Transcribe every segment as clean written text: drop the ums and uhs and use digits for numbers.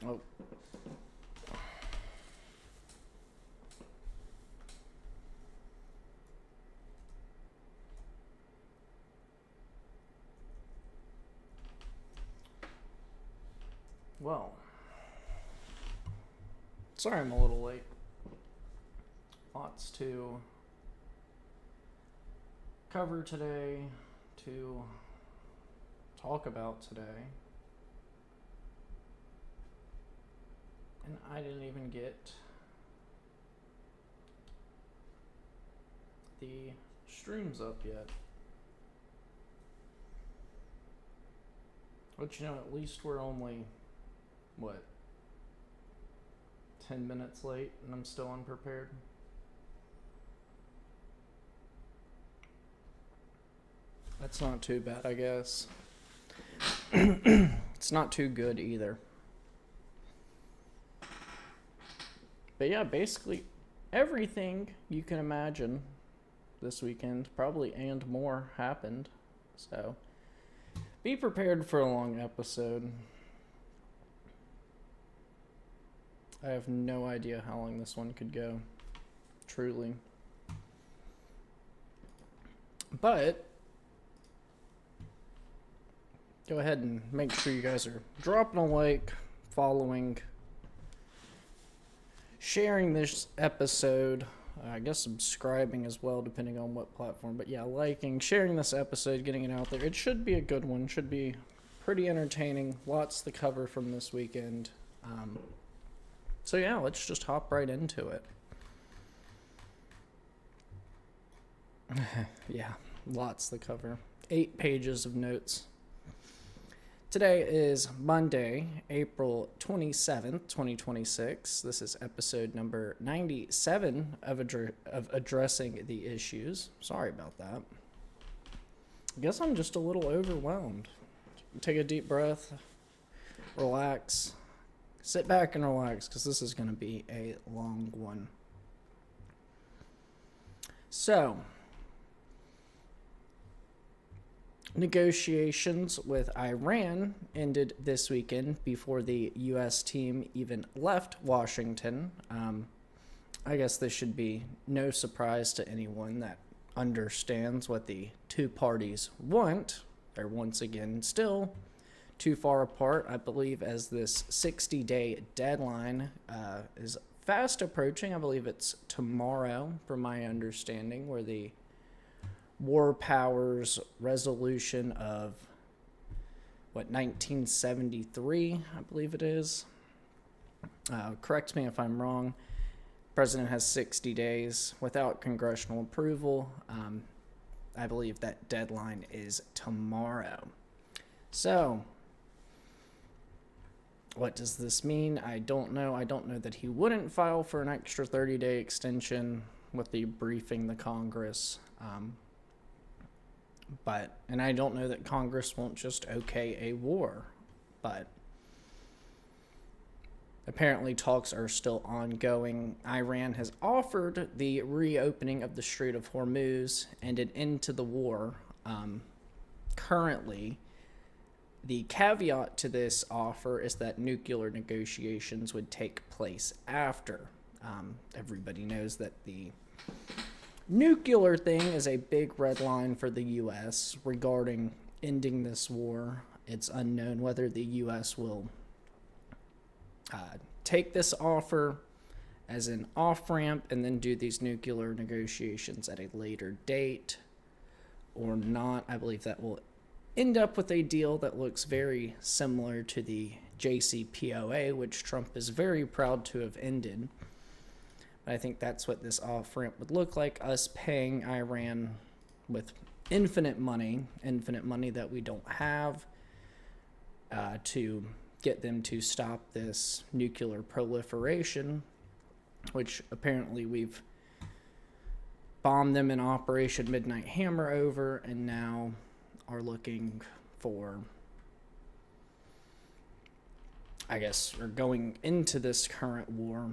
Oh. Well, sorry I'm a little late. Lots to cover today, to talk about today. And I didn't even get the streams up yet. But you know, at least we're only, 10 minutes late and I'm still unprepared. That's not too bad, I guess. It's not too good either. But yeah, basically everything you can imagine this weekend, probably and more, happened. So be prepared for a long episode. I have no idea how long this one could go, truly. But go ahead and make sure you guys are dropping a like, following, sharing this episode, I guess subscribing as well, depending on what platform. But yeah, liking, sharing this episode, getting it out there. It should be a good one. Should be pretty entertaining. Lots to cover from this weekend. So yeah, let's just hop right into it. Yeah, lots to cover. 8 pages of notes. Today is Monday, April 27th, 2026. This is episode number 97 of Addressing the Issues. Sorry about that. I guess I'm just a little overwhelmed. Take a deep breath, relax, sit back and relax, because this is going to be a long one. So, negotiations with Iran ended this weekend before the U.S. team even left Washington. I guess this should be no surprise to anyone that understands what the two parties want. They're once again still too far apart, I believe, as this 60-day deadline is fast approaching. I believe it's tomorrow, from my understanding, where the War Powers resolution of 1973, I believe it is. Correct me if I'm wrong. President has 60 days without congressional approval. I believe that deadline is tomorrow. So, what does this mean? I don't know. I don't know that he wouldn't file for an extra 30-day extension with the briefing the Congress. And I don't know that Congress won't just okay a war, but apparently talks are still ongoing. Iran has offered the reopening of the Strait of Hormuz and an end to the war. Currently, the caveat to this offer is that nuclear negotiations would take place after. Everybody knows that the nuclear thing is a big red line for the U.S. regarding ending this war. It's unknown whether the U.S. will take this offer as an off-ramp and then do these nuclear negotiations at a later date or not. I believe that will end up with a deal that looks very similar to the JCPOA, which Trump is very proud to have ended. I think that's what this off-ramp would look like, us paying Iran with infinite money that we don't have, to get them to stop this nuclear proliferation, which apparently we've bombed them in Operation Midnight Hammer over, and now are looking for, I guess, or going into this current war.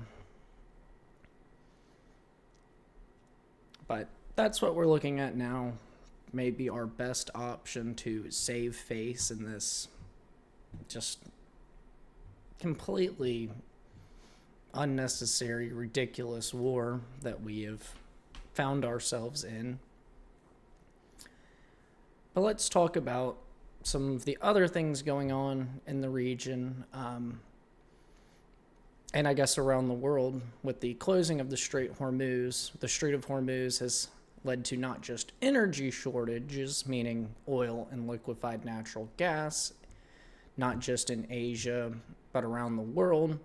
But that's what we're looking at now. Maybe our best option to save face in this just completely unnecessary, ridiculous war that we have found ourselves in. But let's talk about some of the other things going on in the region, and I guess around the world. With the closing of the Strait of Hormuz has led to not just energy shortages, meaning oil and liquefied natural gas, not just in Asia, but around the world,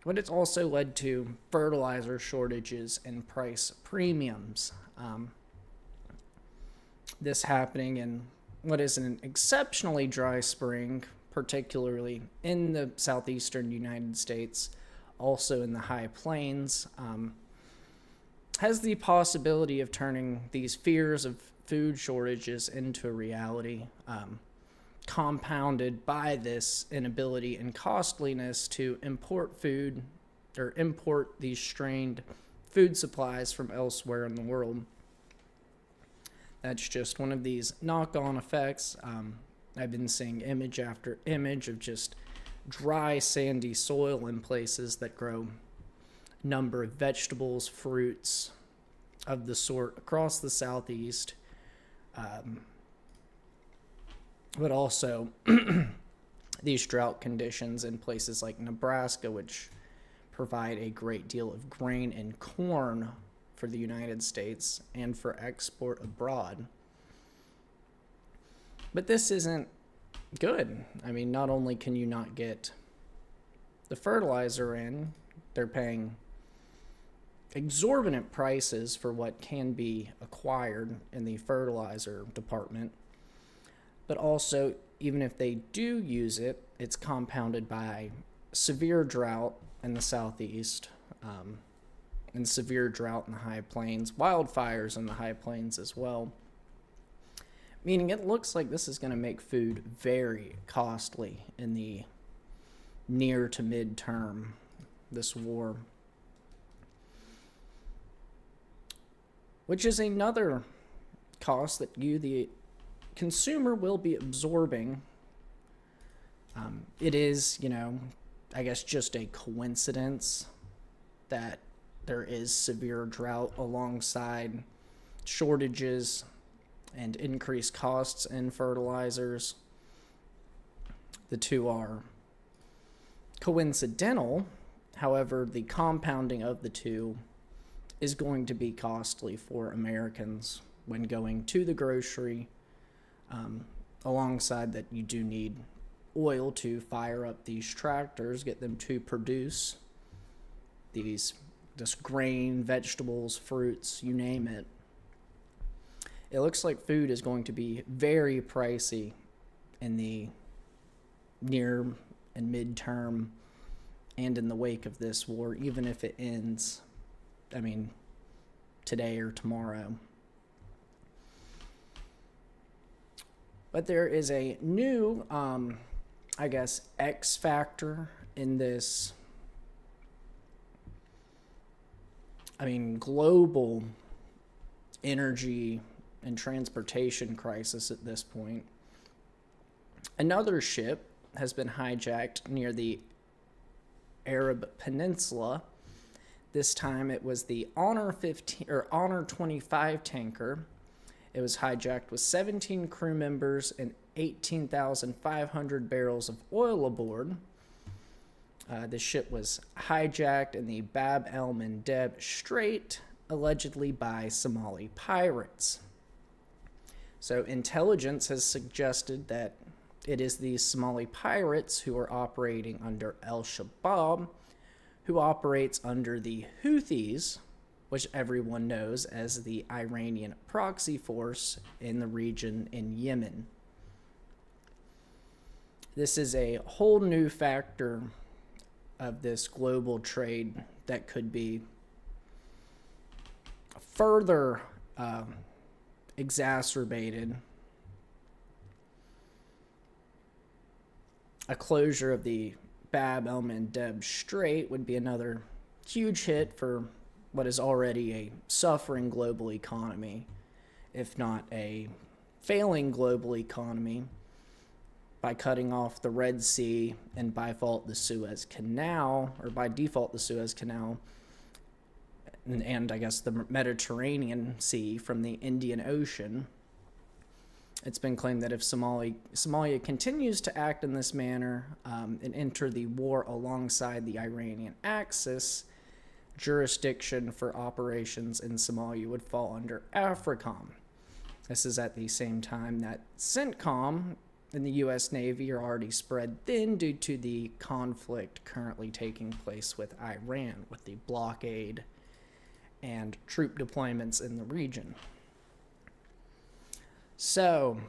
but it's also led to fertilizer shortages and price premiums. This happening in what is an exceptionally dry spring, particularly in the southeastern United States, also in the high plains, has the possibility of turning these fears of food shortages into a reality, compounded by this inability and costliness to import food or import these strained food supplies from elsewhere in the world. That's just one of these knock-on effects. I've been seeing image after image of just dry, sandy soil in places that grow a number of vegetables, fruits of the sort across the southeast, but also these drought conditions in places like Nebraska, which provide a great deal of grain and corn for the United States and for export abroad. But this isn't good. I mean, not only can you not get the fertilizer in, they're paying exorbitant prices for what can be acquired in the fertilizer department, but also, even if they do use it, it's compounded by severe drought in the southeast, and severe drought in the high plains, wildfires in the high plains as well. Meaning it looks like this is going to make food very costly in the near to mid-term, this war. Which is another cost that you, the consumer, will be absorbing. It is, I guess just a coincidence that there is severe drought alongside shortages and increased costs in fertilizers. The two are coincidental. However, the compounding of the two is going to be costly for Americans when going to the grocery. Alongside that, you do need oil to fire up these tractors, get them to produce this grain, vegetables, fruits, you name it. It looks like food is going to be very pricey in the near and mid-term and in the wake of this war, even if it ends, today or tomorrow. But there is a new, X factor in this, global energy and transportation crisis at this point. Another ship has been hijacked near the Arab Peninsula. This time it was the Honor 25 tanker. It was hijacked with 17 crew members and 18,500 barrels of oil aboard. The ship was hijacked in the Bab el-Mandeb Strait, allegedly by Somali pirates. So intelligence has suggested that it is these Somali pirates who are operating under al-Shabaab, who operates under the Houthis, which everyone knows as the Iranian proxy force in the region in Yemen. This is a whole new factor of this global trade that could be further exacerbated. A closure of the Bab el-Mandeb Strait would be another huge hit for what is already a suffering global economy, if not a failing global economy. by cutting off the Red Sea and by default the Suez Canal, and I guess the Mediterranean Sea from the Indian Ocean. It's been claimed that if Somalia continues to act in this manner and enter the war alongside the Iranian Axis, jurisdiction for operations in Somalia would fall under AFRICOM. This is at the same time that CENTCOM and the U.S. Navy are already spread thin due to the conflict currently taking place with Iran, with the blockade and troop deployments in the region. So,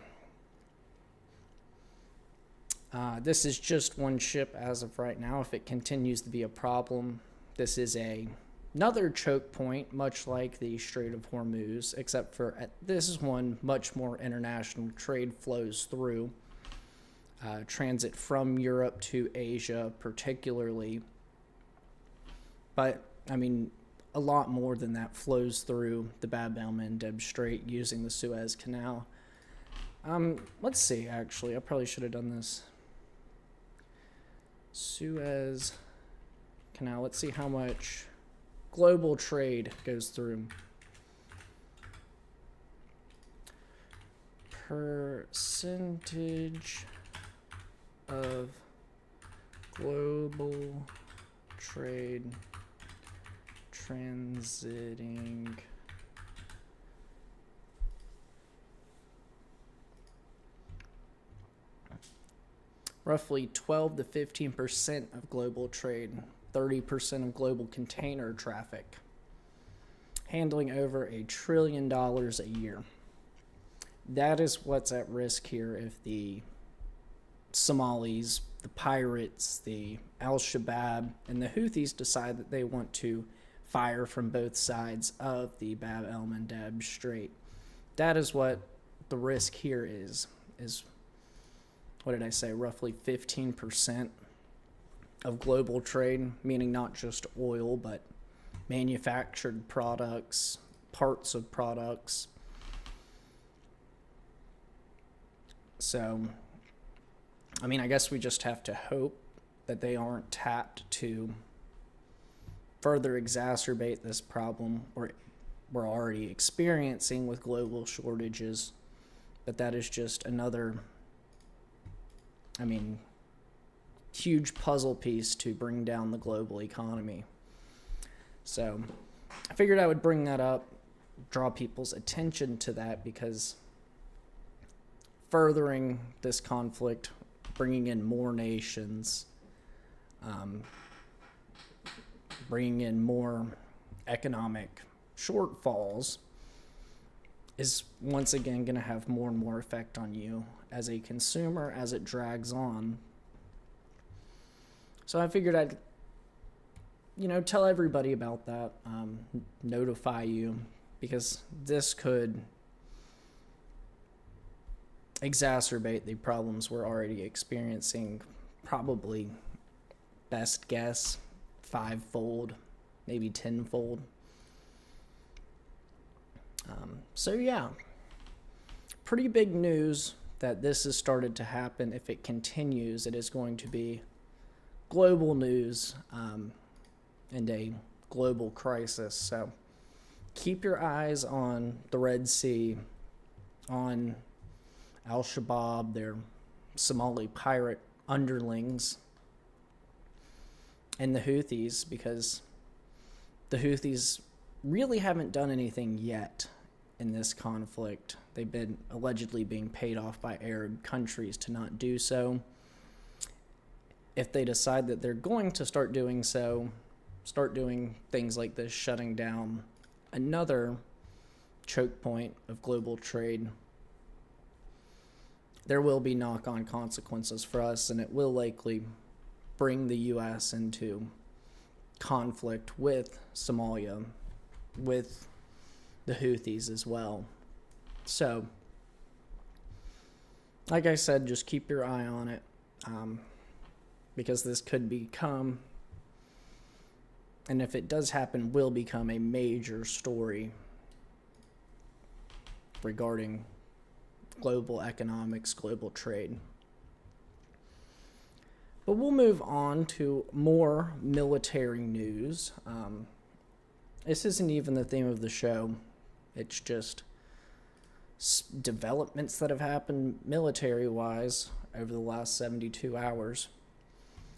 this is just one ship as of right now. If it continues to be a problem, this is another choke point, much like the Strait of Hormuz, except for this is one much more international trade flows through. Transit from Europe to Asia particularly. But, I mean, a lot more than that flows through the Bab el-Mandeb Strait using the Suez Canal. Let's see, actually. I probably should have done this. Suez Canal. Let's see how much global trade goes through. Percentage of global trade transiting roughly 12 to 15% of global trade, 30% of global container traffic, handling over $1 trillion a year. That is what's at risk here if the Somalis, the pirates, the Al-Shabaab, and the Houthis decide that they want to fire from both sides of the Bab el-Mandeb Strait. That is what the risk here is what did I say, roughly 15% of global trade, meaning not just oil, but manufactured products, parts of products. So, I mean, I guess we just have to hope that they aren't tapped to further exacerbate this problem we're already experiencing with global shortages. But that is just another, I mean, huge puzzle piece to bring down the global economy. So I figured I would bring that up, draw people's attention to that, because furthering this conflict, bringing in more nations, bringing in more economic shortfalls is once again going to have more and more effect on you as a consumer as it drags on. So I figured I'd, tell everybody about that, notify you, because this could exacerbate the problems we're already experiencing, probably, best guess, 5-fold, maybe 10-fold. So yeah, pretty big news that this has started to happen. If it continues, it is going to be global news and a global crisis. So keep your eyes on the Red Sea, on Al-Shabaab, their Somali pirate underlings, and the Houthis, because the Houthis really haven't done anything yet in this conflict. They've been allegedly being paid off by Arab countries to not do so. If they decide that they're going to start doing so, start doing things like this, shutting down another choke point of global trade, there will be knock-on consequences for us, and it will likely bring the U.S. into conflict with Somalia, with the Houthis as well. So, like I said, just keep your eye on it, because this could become, and if it does happen, will become a major story regarding global economics, global trade. But we'll move on to more military news. This isn't even the theme of the show. It's just developments that have happened military-wise over the last 72 hours.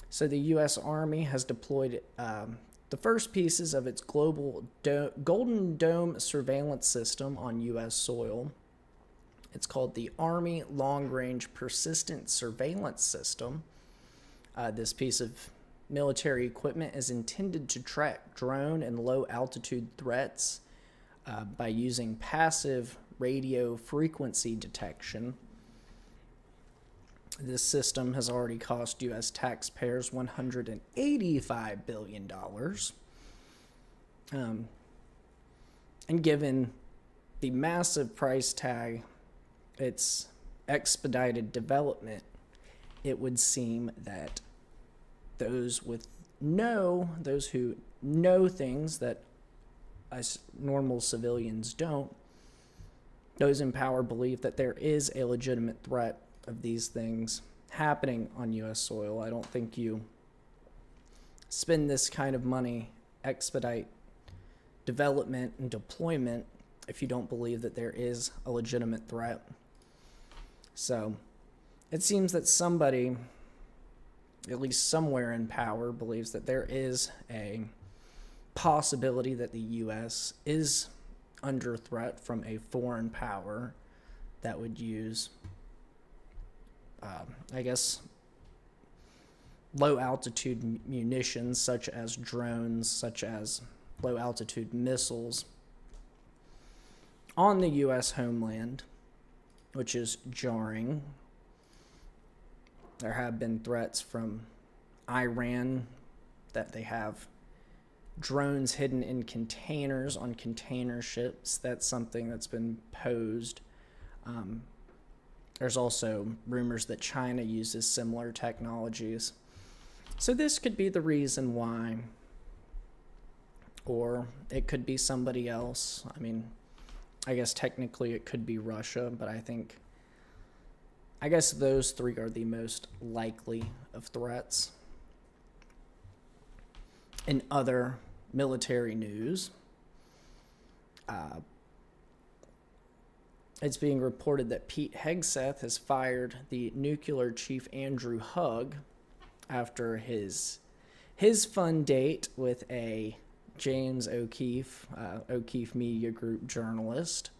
So the U.S. Army has deployed the first pieces of its global Golden Dome surveillance system on U.S. soil. It's called the Army Long Range Persistent Surveillance System. This piece of military equipment is intended to track drone and low-altitude threats by using passive radio frequency detection. This system has already cost U.S. taxpayers $185 billion. And given the massive price tag, its expedited development, it would seem that those who know things that us normal civilians don't, those in power believe that there is a legitimate threat of these things happening on U.S. soil. I don't think you spend this kind of money, expedite development and deployment, if you don't believe that there is a legitimate threat. So it seems that somebody, at least somewhere in power, believes that there is a possibility that the U.S. is under threat from a foreign power that would use, low-altitude munitions, such as drones, such as low-altitude missiles, on the U.S. homeland, which is jarring. There have been threats from Iran that they have drones hidden in containers on container ships. That's something that's been posed. There's also rumors that China uses similar technologies. So this could be the reason why. Or it could be somebody else. I mean, I guess technically it could be Russia, but I guess those three are the most likely of threats. In other military news, it's being reported that Pete Hegseth has fired the nuclear chief Andrew Hugg after his fun date with a James O'Keefe Media Group journalist.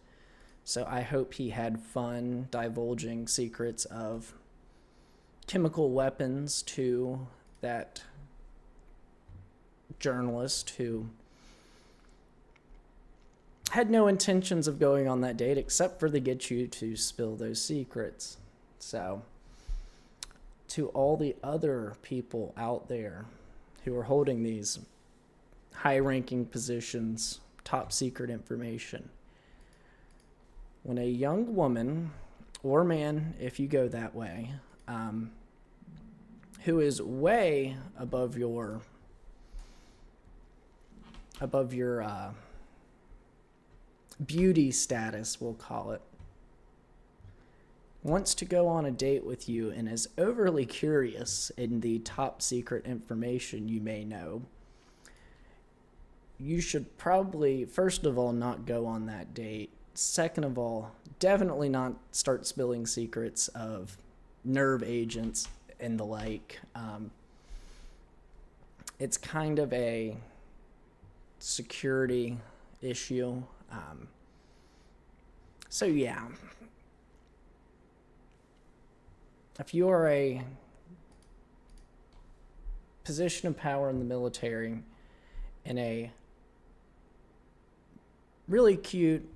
So I hope he had fun divulging secrets of chemical weapons to that journalist who had no intentions of going on that date except for to get you to spill those secrets. So to all the other people out there who are holding these high-ranking positions, top secret information, when a young woman or man, if you go that way, who is way above your beauty status, we'll call it, wants to go on a date with you and is overly curious in the top secret information you may know, you should probably, first of all, not go on that date. Second of all, definitely not start spilling secrets of nerve agents and the like. It's kind of a security issue. So yeah, if you are a position of power in the military in a really cute,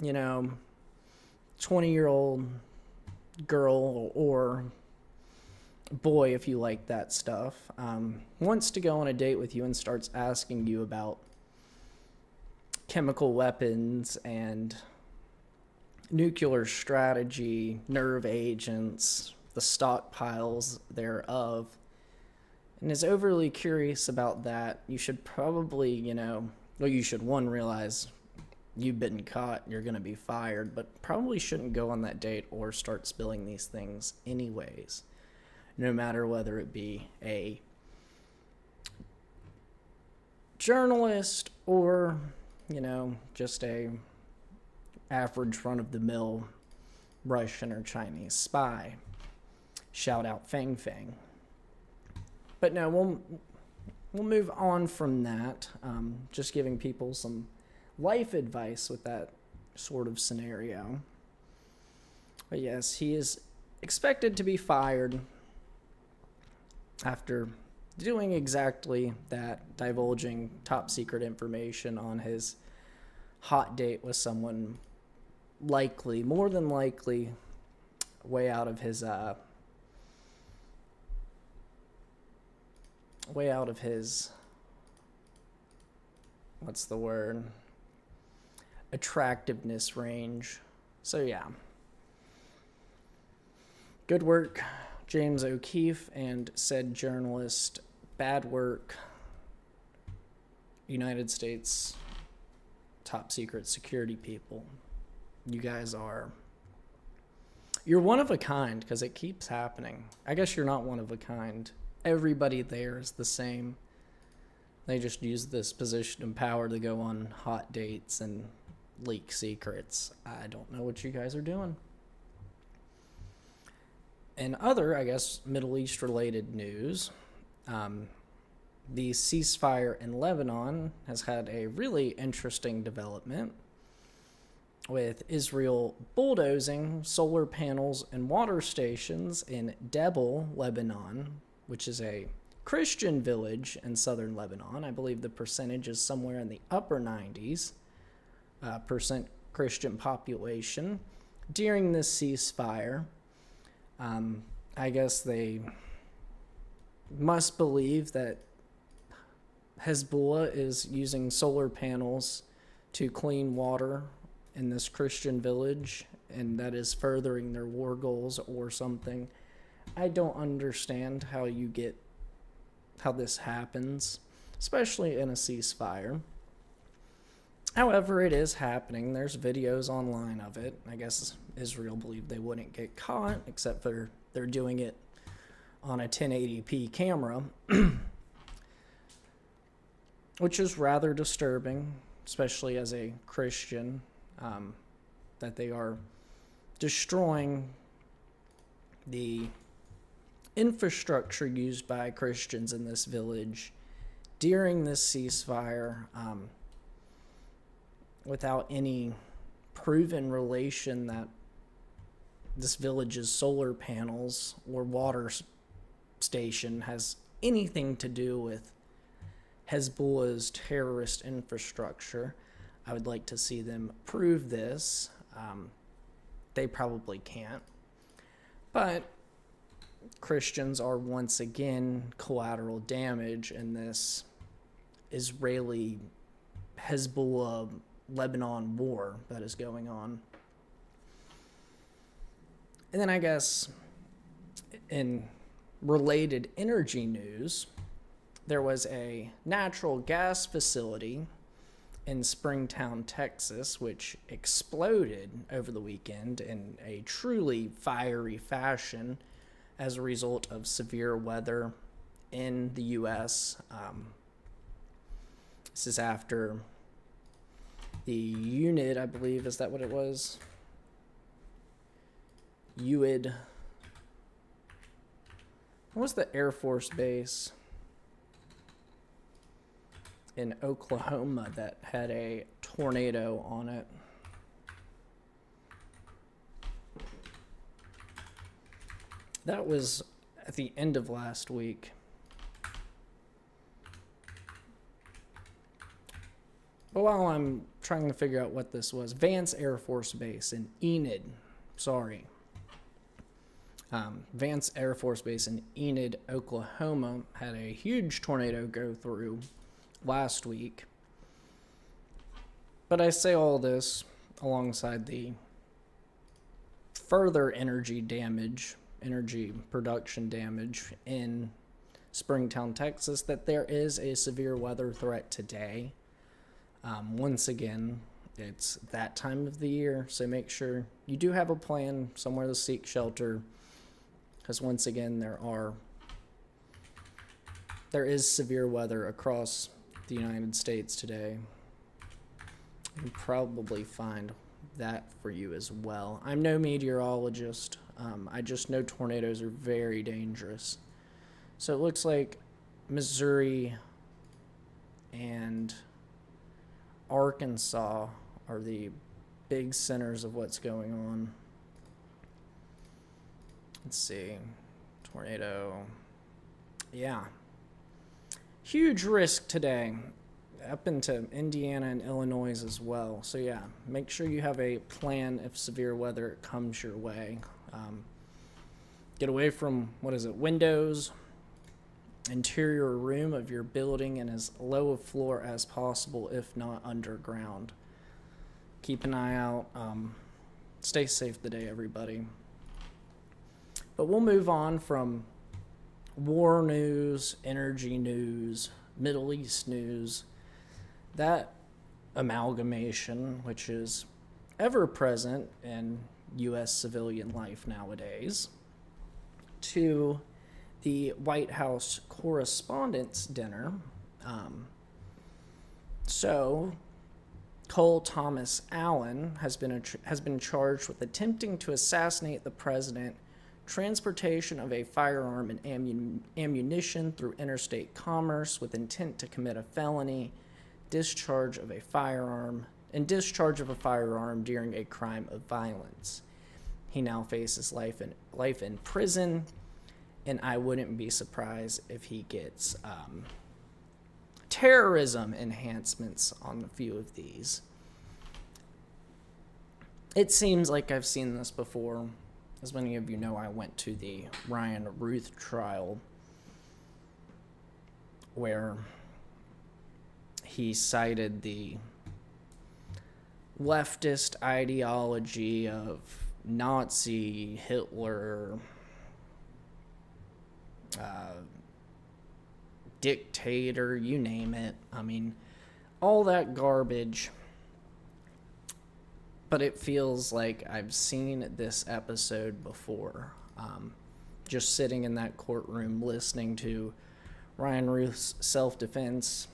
20-year-old girl or boy, if you like that stuff, wants to go on a date with you and starts asking you about chemical weapons and nuclear strategy, nerve agents, the stockpiles thereof, and is overly curious about that, you should probably, you should, one, realize you've been caught, you're going to be fired, but probably shouldn't go on that date or start spilling these things anyways. no matter whether it be a journalist or, just a average run-of-the-mill Russian or Chinese spy. Shout out Fang Fang. But no, we'll move on from that. Just giving people some life advice with that sort of scenario. But yes, he is expected to be fired after doing exactly that, divulging top secret information on his hot date with someone more than likely, way out of his what's the word? Attractiveness range. So yeah. Good work, James O'Keefe and said journalist. Bad work, United States top secret security people. You guys you're one of a kind, because it keeps happening. I guess you're not one of a kind. Everybody there is the same. They just use this position of power to go on hot dates and leak secrets. I don't know what you guys are doing. In other, I guess, Middle East related news, the ceasefire in Lebanon has had a really interesting development, with Israel bulldozing solar panels and water stations in Debel, Lebanon, which is a Christian village in southern Lebanon. I believe the percentage is somewhere in the upper 90s percent Christian population. During this ceasefire, I guess they must believe that Hezbollah is using solar panels to clean water in this Christian village, and that is furthering their war goals or something. I don't understand how this happens, especially in a ceasefire. However, it is happening. There's videos online of it. I guess Israel believed they wouldn't get caught, except for they're doing it on a 1080p camera, which is rather disturbing, especially as a Christian, that they are destroying the infrastructure used by Christians in this village during this ceasefire, without any proven relation that this village's solar panels or water station has anything to do with Hezbollah's terrorist infrastructure. I would like to see them prove this. They probably can't. But Christians are once again collateral damage in this Israeli Hezbollah Lebanon war that is going on. And then I guess in related energy news, there was a natural gas facility in Springtown, Texas, which exploded over the weekend in a truly fiery fashion as a result of severe weather in the U.S. This is after the unit, I believe, is that what it was? UID. What was the Air Force base in Oklahoma that had a tornado on it? That was at the end of last week. But while I'm trying to figure out what this was, Vance Air Force Base in Enid, Vance Air Force Base in Enid, Oklahoma had a huge tornado go through last week. But I say all this alongside the further energy production damage in Springtown, Texas, that there is a severe weather threat today. Once again, it's that time of the year, so make sure you do have a plan, somewhere to seek shelter. because once again, there is severe weather across the United States today. You can probably find that for you as well. I'm no meteorologist. I just know tornadoes are very dangerous. So it looks like Missouri and Arkansas are the big centers of what's going on. Let's see. Tornado. Yeah. Huge risk today. Up into Indiana and Illinois as well. So yeah, make sure you have a plan if severe weather comes your way. Get away from, windows, interior room of your building, and as low a floor as possible, if not underground. Keep an eye out. Stay safe today, everybody. But we'll move on from war news, energy news, Middle East news, that amalgamation, which is ever present in U.S. civilian life nowadays, to the White House Correspondents Dinner. So Cole Thomas Allen has been charged with attempting to assassinate the president, transportation of a firearm and ammunition through interstate commerce with intent to commit a felony, discharge of a firearm during a crime of violence. He now faces life in prison, and I wouldn't be surprised if he gets terrorism enhancements on a few of these. It seems like I've seen this before. As many of you know, I went to the Ryan Ruth trial where he cited the leftist ideology of Nazi, Hitler, dictator, you name it. I mean, all that garbage. But it feels like I've seen this episode before. Just sitting in that courtroom listening to Ryan Ruth's self-defense.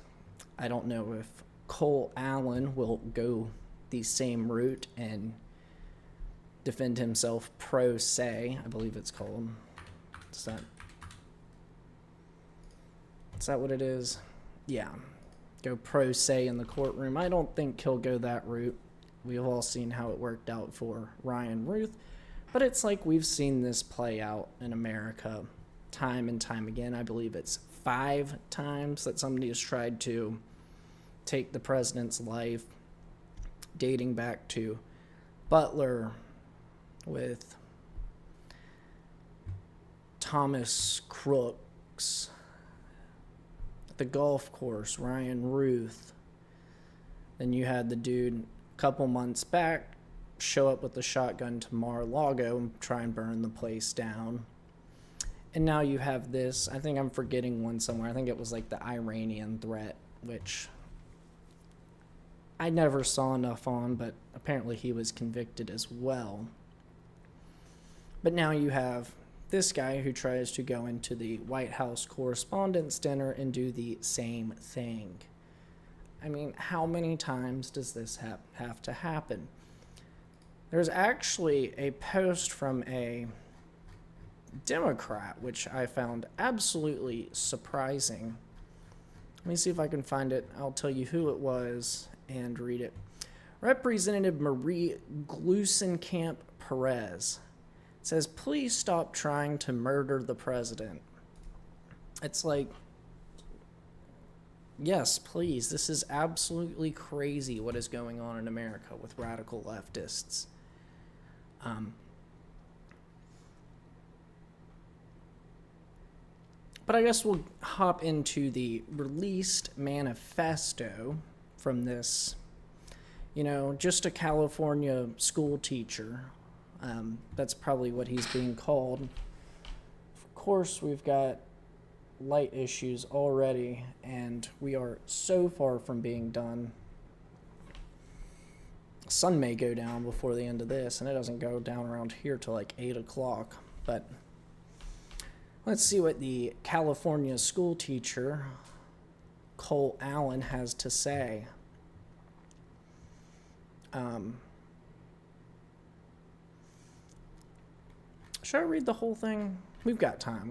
I don't know if Cole Allen will go the same route and defend himself pro se, I believe it's called. Is that what it is? Yeah. Go pro se in the courtroom. I don't think he'll go that route. We've all seen how it worked out for Ryan Ruth. But it's like we've seen this play out in America time and time again. I believe it's 5 times that somebody has tried to take the president's life, dating back to Butler with Thomas Crooks, the golf course, Ryan Ruth. Then you had the dude a couple months back show up with a shotgun to Mar-a-Lago and try and burn the place down. And now you have this, I think I'm forgetting one somewhere. I think it was like the Iranian threat, which I never saw enough on, but apparently he was convicted as well. But now you have this guy who tries to go into the White House Correspondents Dinner and do the same thing. I mean, how many times does this have to happen? There's actually a post from a Democrat, which I found absolutely surprising. Let me see if I can find it. I'll tell you who it was and read it. Representative Marie Gluesenkamp Perez says, "Please stop trying to murder the president." It's like, yes, please. This is absolutely crazy what is going on in America with radical leftists. But I guess we'll hop into the released manifesto from this, just a California school teacher. That's probably what he's being called. Of course, we've got light issues already, and we are so far from being done. Sun may go down before the end of this, and it doesn't go down around here till like 8 o'clock, but Let's see what the California school teacher, Cole Allen, has to say. Should I read the whole thing? We've got time.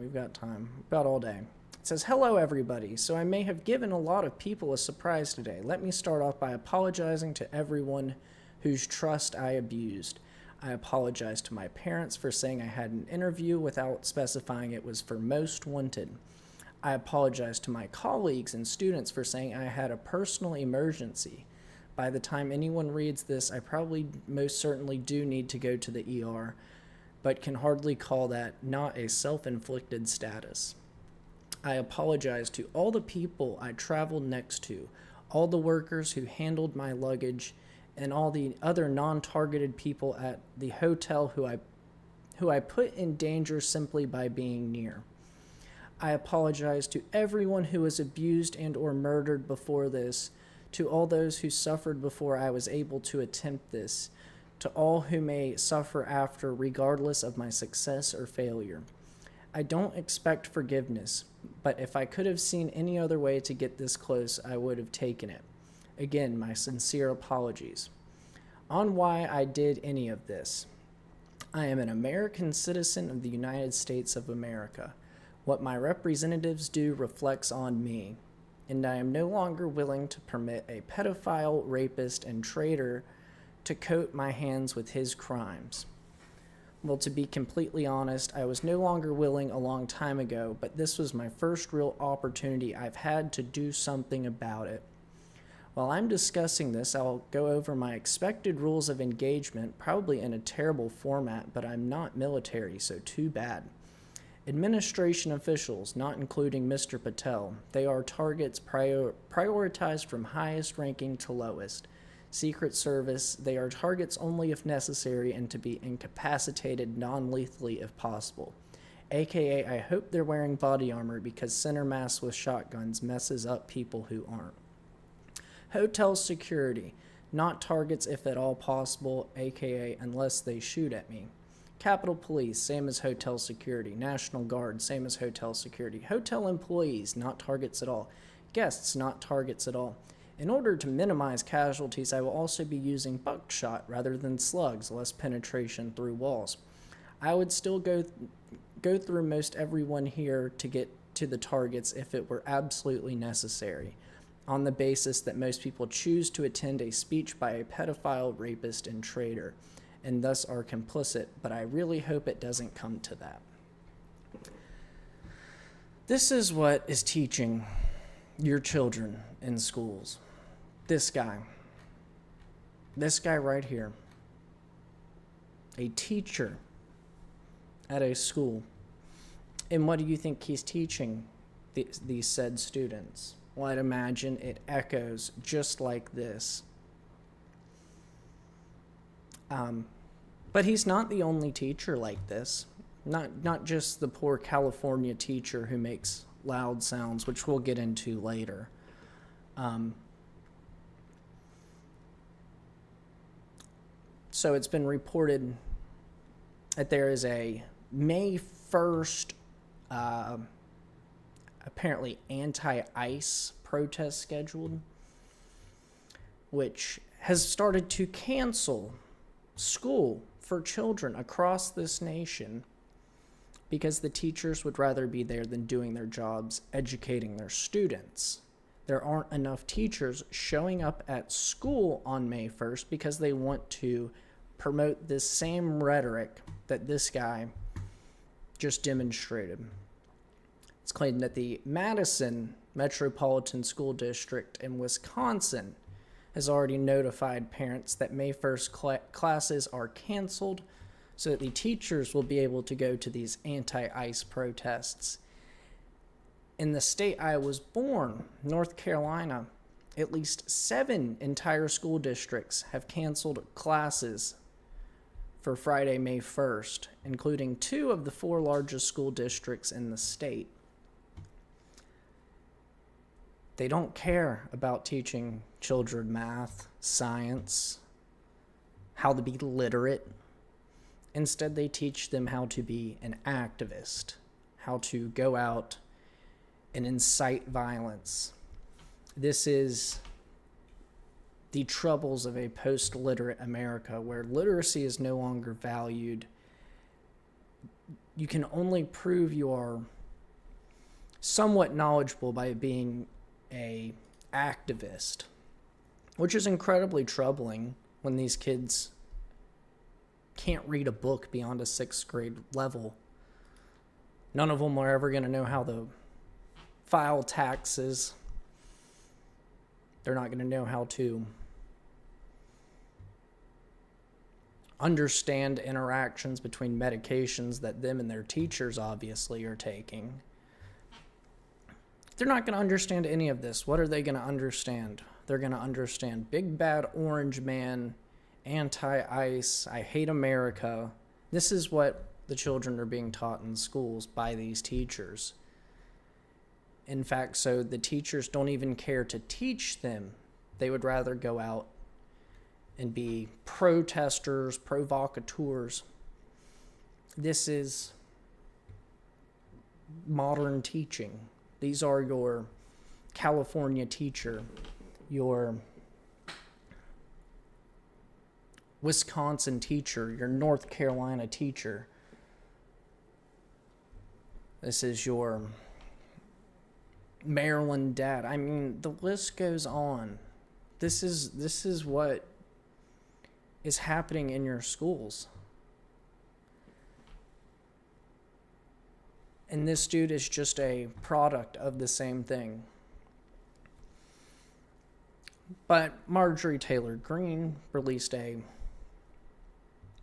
About all day. It says, "Hello, everybody. So I may have given a lot of people a surprise today. Let me start off by apologizing to everyone whose trust I abused. I apologize to my parents for saying I had an interview without specifying it was for Most Wanted. I apologize to my colleagues and students for saying I had a personal emergency. By the time anyone reads this, I probably most certainly do need to go to the ER, but can hardly call that not a self-inflicted status. I apologize to all the people I traveled next to, all the workers who handled my luggage, and all the other non-targeted people at the hotel who I put in danger simply by being near. I apologize to everyone who was abused and or murdered before this, to all those who suffered before I was able to attempt this, to all who may suffer after, regardless of my success or failure. I don't expect forgiveness, but if I could have seen any other way to get this close, I would have taken it. Again, my sincere apologies. On why I did any of this. I am an American citizen of the United States of America. What my representatives do reflects on me, and I am no longer willing to permit a pedophile, rapist, and traitor to coat my hands with his crimes. Well, to be completely honest, I was no longer willing a long time ago, but this was my first real opportunity I've had to do something about it. While I'm discussing this, I'll go over my expected rules of engagement, probably in a terrible format, but I'm not military, so too bad. Administration officials, not including Mr. Patel, they are targets prioritized from highest ranking to lowest. Secret Service, they are targets only if necessary and to be incapacitated non-lethally if possible. AKA, I hope they're wearing body armor because center mass with shotguns messes up people who aren't. Hotel security, not targets if at all possible, AKA unless they shoot at me. Capitol Police, same as hotel security. National Guard, same as hotel security. Hotel employees, not targets at all. Guests, not targets at all. In order to minimize casualties, I will also be using buckshot rather than slugs, less penetration through walls. I would still go through most everyone here to get to the targets if it were absolutely necessary, on the basis that most people choose to attend a speech by a pedophile, rapist, and traitor, and thus are complicit, but I really hope it doesn't come to that. This is what is teaching your children in schools. This guy right here, a teacher at a school. And what do you think he's teaching these said students? Well, I'd imagine it echoes just like this. But he's not the only teacher like this. Not just the poor California teacher who makes loud sounds, which we'll get into later. So it's been reported that there is a May 1st, apparently anti-ICE protest scheduled, which has started to cancel school for children across this nation because the teachers would rather be there than doing their jobs, educating their students. There aren't enough teachers showing up at school on May 1st because they want to promote this same rhetoric that this guy just demonstrated. It's claimed that the Madison Metropolitan School District in Wisconsin has already notified parents that May 1st classes are canceled so that the teachers will be able to go to these anti-ICE protests. In the state I was born, North Carolina, at least 7 entire school districts have canceled classes for Friday, May 1st, including 2 of the 4 largest school districts in the state. They don't care about teaching children math, science, how to be literate. Instead, they teach them how to be an activist, how to go out and incite violence. This is the troubles of a post-literate America, where literacy is no longer valued. You can only prove you are somewhat knowledgeable by being a activist, which is incredibly troubling when these kids can't read a book beyond a 6th grade level. None of them are ever going to know how to file taxes. They're not going to know how to understand interactions between medications that them and their teachers obviously are taking. They're not going to understand any of this. What are they going to understand? They're going to understand big bad orange man, anti-ICE, I hate America. This is what the children are being taught in schools by these teachers. In fact, so the teachers don't even care to teach them. They would rather go out and be protesters, provocateurs. This is modern teaching. These are your California teacher, your Wisconsin teacher, your North Carolina teacher. This is your Maryland dad. I mean, the list goes on. This is what is happening in your schools. And this dude is just a product of the same thing. But Marjorie Taylor Greene released a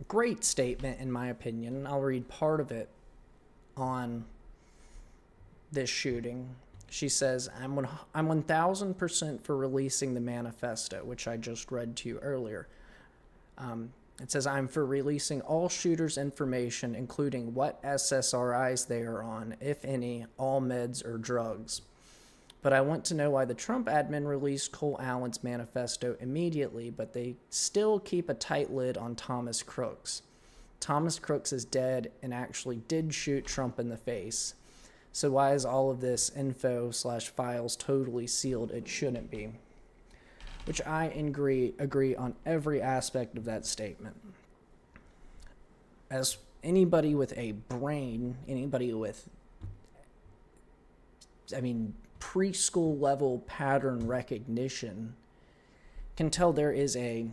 great statement, in my opinion. I'll read part of it on this shooting. She says, I'm 1,000% for releasing the manifesto, which I just read to you earlier. It says, I'm for releasing all shooters' information, including what SSRIs they are on, if any, all meds or drugs. But I want to know why the Trump admin released Cole Allen's manifesto immediately, but they still keep a tight lid on Thomas Crooks. Thomas Crooks is dead and actually did shoot Trump in the face. So why is all of this info/files totally sealed? It shouldn't be. Which I agree on every aspect of that statement. As anybody with a brain, anybody with, preschool level pattern recognition can tell there's a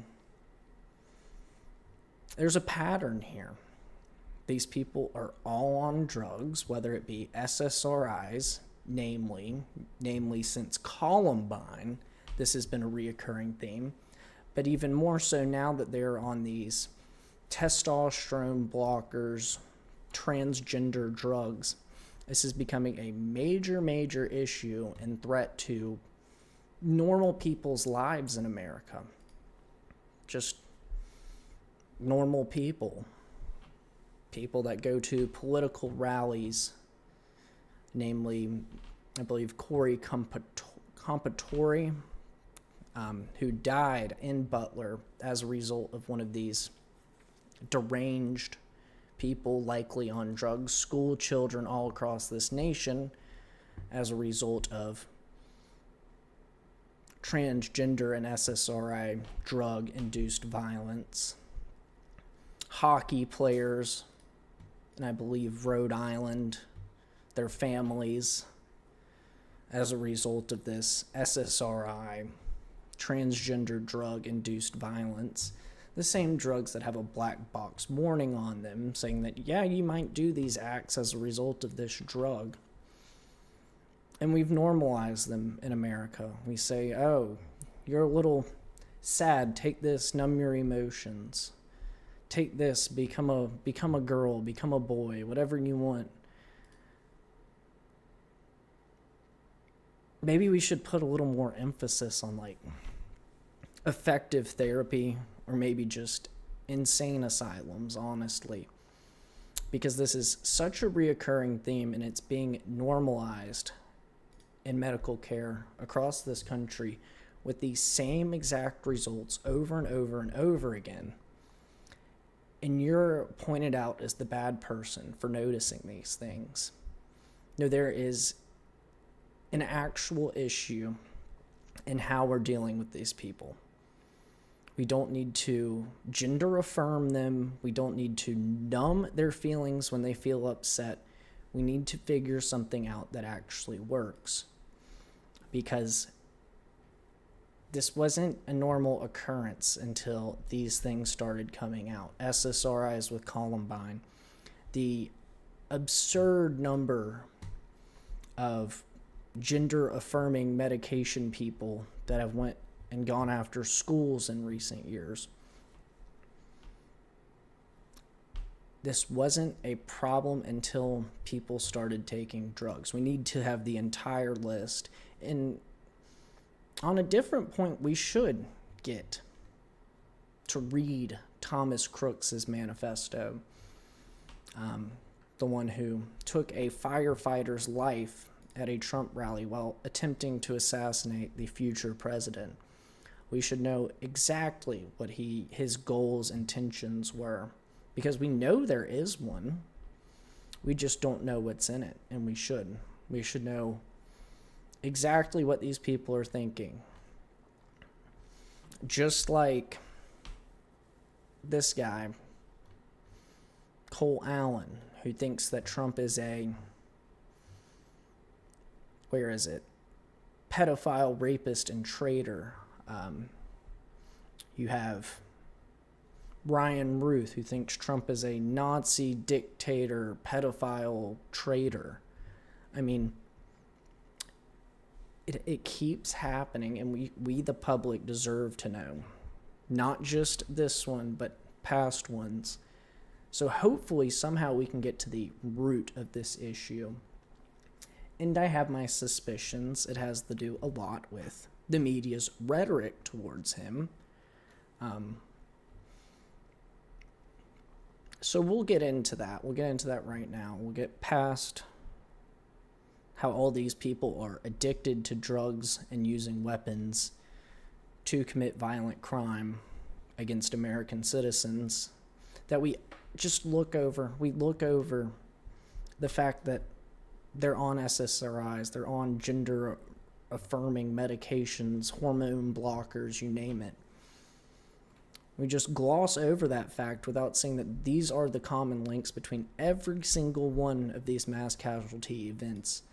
pattern here. These people are all on drugs, whether it be SSRIs, namely since Columbine. This has been a reoccurring theme, but even more so now that they're on these testosterone blockers, transgender drugs. This is becoming a major issue and threat to normal people's lives in America. Just normal people. People that go to political rallies, namely, I believe, Corey Compatore, who died in Butler as a result of one of these deranged people, likely on drugs, school children all across this nation as a result of transgender and SSRI drug-induced violence. Hockey players, and I believe Rhode Island, their families, as a result of this SSRI, transgender drug-induced violence. The same drugs that have a black box warning on them saying that, yeah, you might do these acts as a result of this drug. And we've normalized them in America. We say, oh, you're a little sad, take this, numb your emotions. Take this, become a girl, become a boy, whatever you want. Maybe we should put a little more emphasis on effective therapy, or maybe just insane asylums, honestly. Because this is such a reoccurring theme, and it's being normalized in medical care across this country with the same exact results over and over and over again. And you're pointed out as the bad person for noticing these things. No, there is an actual issue in how we're dealing with these people. We don't need to gender affirm them. We don't need to numb their feelings when they feel upset. We need to figure something out that actually works. Because this wasn't a normal occurrence until these things started coming out. SSRIs with Columbine. The absurd number of gender-affirming medication people that have went and gone after schools in recent years. This wasn't a problem until people started taking drugs. We need to have the entire list. And on a different point, we should get to read Thomas Crooks's manifesto, the one who took a firefighter's life at a Trump rally while attempting to assassinate the future president. We should know exactly what his goals, intentions were, because we know there is one. We just don't know what's in it, and we should. We should know exactly what these people are thinking. Just like this guy, Cole Allen, who thinks that Trump is pedophile, rapist, and traitor. You have Ryan Ruth, who thinks Trump is a Nazi, dictator, pedophile, traitor. I mean, it keeps happening, and we the public deserve to know. Not just this one, but past ones. So hopefully somehow we can get to the root of this issue. And I have my suspicions. It has to do a lot with the media's rhetoric towards him. So we'll get into that. We'll get into that right now. We'll get past how all these people are addicted to drugs and using weapons to commit violent crime against American citizens. That we just look over the fact that they're on SSRIs, they're on gender-affirming medications, hormone blockers, you name it. We just gloss over that fact without saying that these are the common links between every single one of these mass casualty events,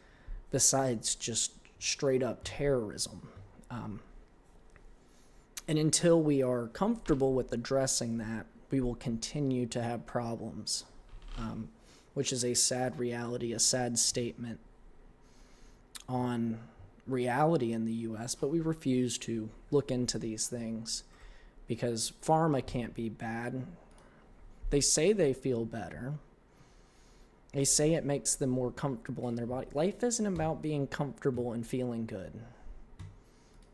besides just straight-up terrorism. And until we are comfortable with addressing that, we will continue to have problems. Which is a sad reality, a sad statement on reality in the U.S., but we refuse to look into these things because pharma can't be bad. They say they feel better. They say it makes them more comfortable in their body. Life isn't about being comfortable and feeling good.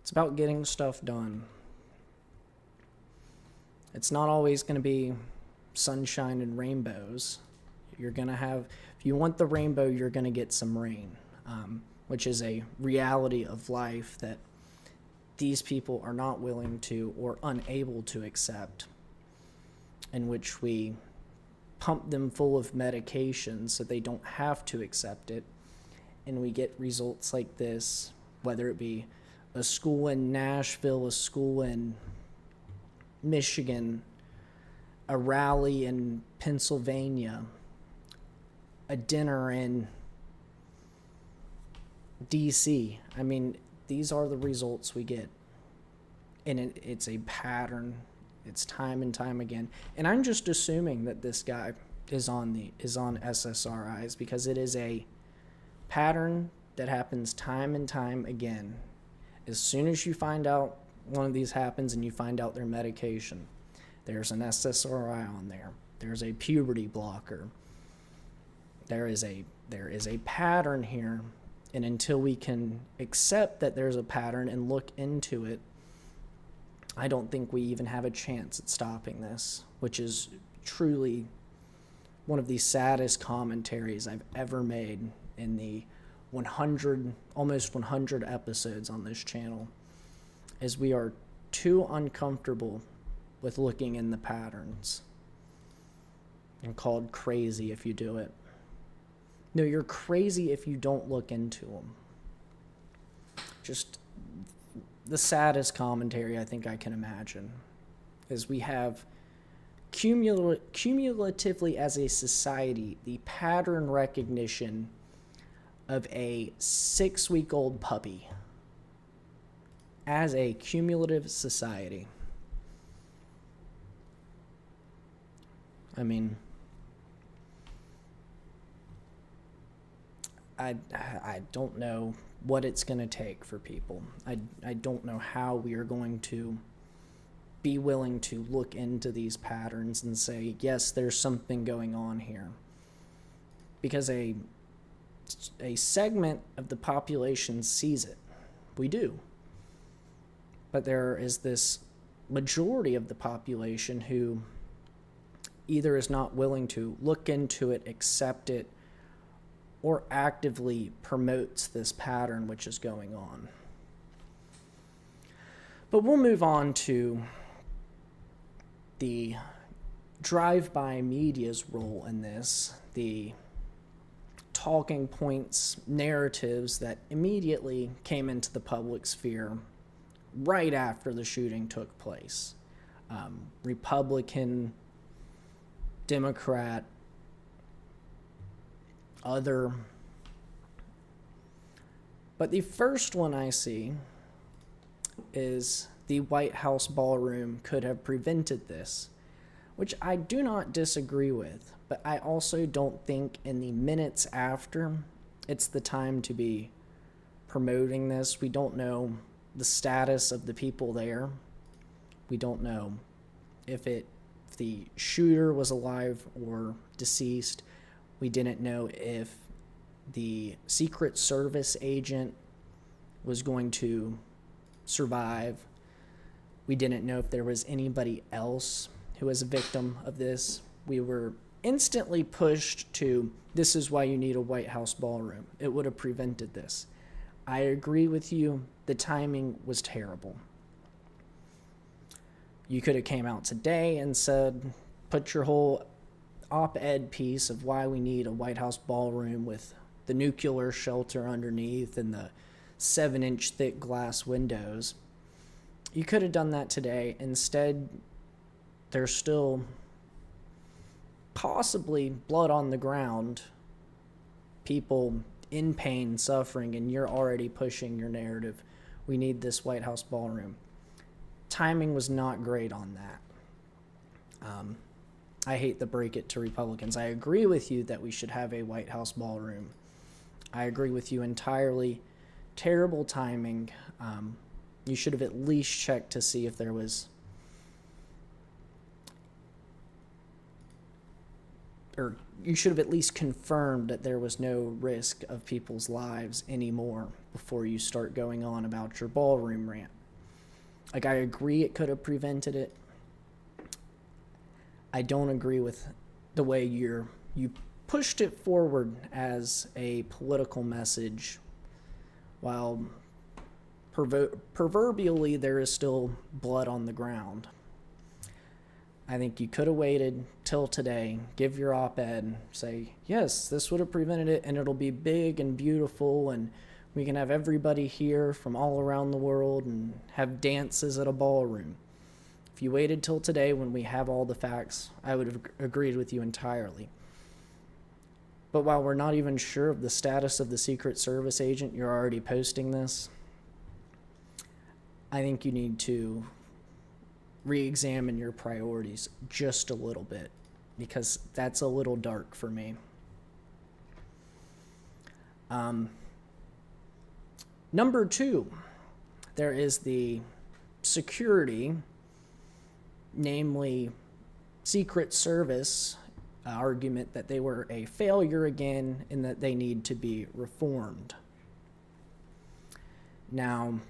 It's about getting stuff done. It's not always going to be sunshine and rainbows. You're going to have, if you want the rainbow, you're going to get some rain, which is a reality of life that these people are not willing to or unable to accept, in which we pump them full of medication so they don't have to accept it, and we get results like this, whether it be a school in Nashville, a school in Michigan, a rally in Pennsylvania, a dinner in DC. I mean, these are the results we get. And it's a pattern. It's time and time again. And I'm just assuming that this guy is on SSRIs because it is a pattern that happens time and time again. As soon as you find out one of these happens and you find out their medication, there's an SSRI on there. There's a puberty blocker. There is a pattern here, and until we can accept that there's a pattern and look into it, I don't think we even have a chance at stopping this, which is truly one of the saddest commentaries I've ever made in the almost 100 episodes on this channel, is we are too uncomfortable with looking in the patterns and called crazy if you do it. No, you're crazy if you don't look into them. Just the saddest commentary I think I can imagine is we have cumulatively as a society the pattern recognition of a 6-week-old puppy as a cumulative society. I mean, I don't know what it's going to take for people. I don't know how we are going to be willing to look into these patterns and say, yes, there's something going on here. Because a segment of the population sees it. We do. But there is this majority of the population who either is not willing to look into it, accept it, or actively promotes this pattern which is going on. But we'll move on to the drive-by media's role in this, the talking points, narratives that immediately came into the public sphere right after the shooting took place. Republican, Democrat, other. But the first one I see is the White House ballroom could have prevented this, which I do not disagree with, but I also don't think in the minutes after it's the time to be promoting this. We don't know the status of the people there. We don't know if the shooter was alive or deceased. We didn't know if the Secret Service agent was going to survive. We didn't know if there was anybody else who was a victim of this. We were instantly pushed to, this is why you need a White House ballroom. It would have prevented this. I agree with you. The timing was terrible. You could have came out today and said, put your whole op-ed piece of why we need a White House ballroom with the nuclear shelter underneath and the 7-inch thick glass windows. You could have done that today. Instead, there's still possibly blood on the ground, people in pain, suffering, and you're already pushing your narrative. We need this White House ballroom. Timing was not great on that. I hate to break it to Republicans. I agree with you that we should have a White House ballroom. I agree with you entirely. Terrible timing. You should have at least checked to see if there was, or you should have at least confirmed that there was no risk of people's lives anymore before you start going on about your ballroom rant. Like, I agree it could have prevented it. I don't agree with the way you pushed it forward as a political message, while proverbially there is still blood on the ground. I think you could have waited till today, give your op-ed, say, yes, this would have prevented it, and it'll be big and beautiful, and we can have everybody here from all around the world and have dances at a ballroom. If you waited till today when we have all the facts, I would have agreed with you entirely. But while we're not even sure of the status of the Secret Service agent, you're already posting this. I think you need to re-examine your priorities just a little bit, because that's a little dark for me. Number 2, there is the security, namely Secret Service argument that they were a failure again and that they need to be reformed. Now,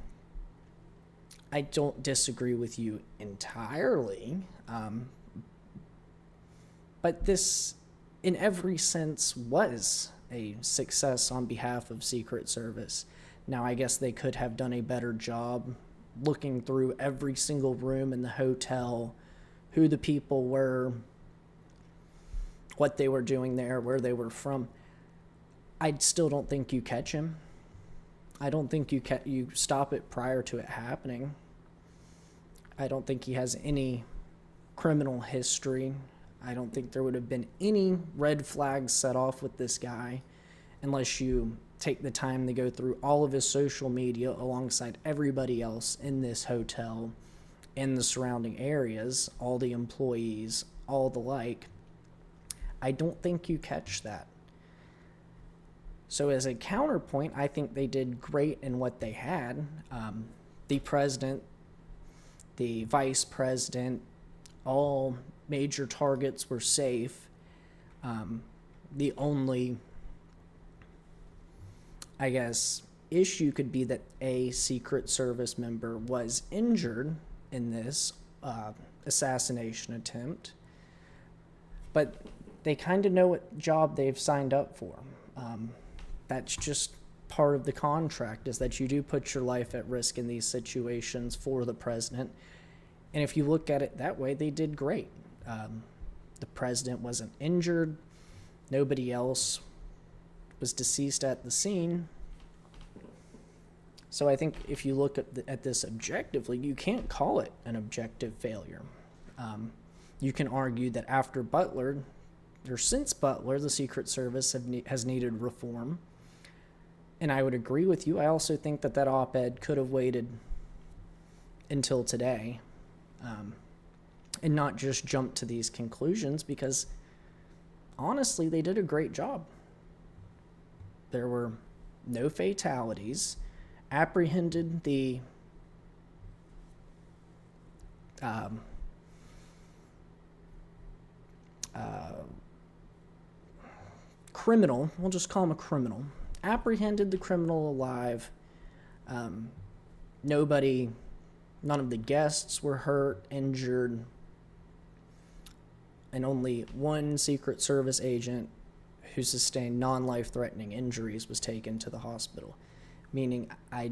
I don't disagree with you entirely, but this, in every sense, was a success on behalf of Secret Service. Now, I guess they could have done a better job looking through every single room in the hotel, who the people were, what they were doing there, where they were from. I still don't think you catch him. I don't think you stop it prior to it happening. I don't think he has any criminal history. I don't think there would have been any red flags set off with this guy unless you take the time to go through all of his social media alongside everybody else in this hotel and the surrounding areas, all the employees, all the like. I don't think you catch that. So as a counterpoint, I think they did great in what they had. The president, the vice president, all major targets were safe. The only, I guess, issue could be that a Secret Service member was injured in this assassination attempt. But they kind of know what job they've signed up for. That's just part of the contract, is that you do put your life at risk in these situations for the president. And if you look at it that way, they did great. The president wasn't injured. Nobody else was deceased at the scene. So I think if you look at this objectively, you can't call it an objective failure. You can argue that after Butler, or since Butler, the Secret Service has needed reform. And I would agree with you. I also think that op-ed could have waited until today and not just jump to these conclusions, because honestly, they did a great job. There were no fatalities, apprehended the criminal, we'll just call him a criminal, apprehended the criminal alive. None of the guests were hurt, injured, and only one Secret Service agent who sustained non-life-threatening injuries was taken to the hospital. Meaning, I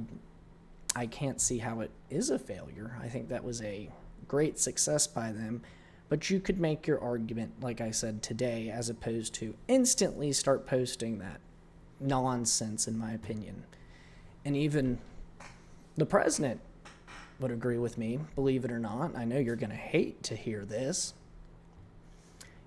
can't see how it is a failure. I think that was a great success by them. But you could make your argument, like I said, today, as opposed to instantly start posting that nonsense, in my opinion. And even the president would agree with me, believe it or not. I know you're going to hate to hear this.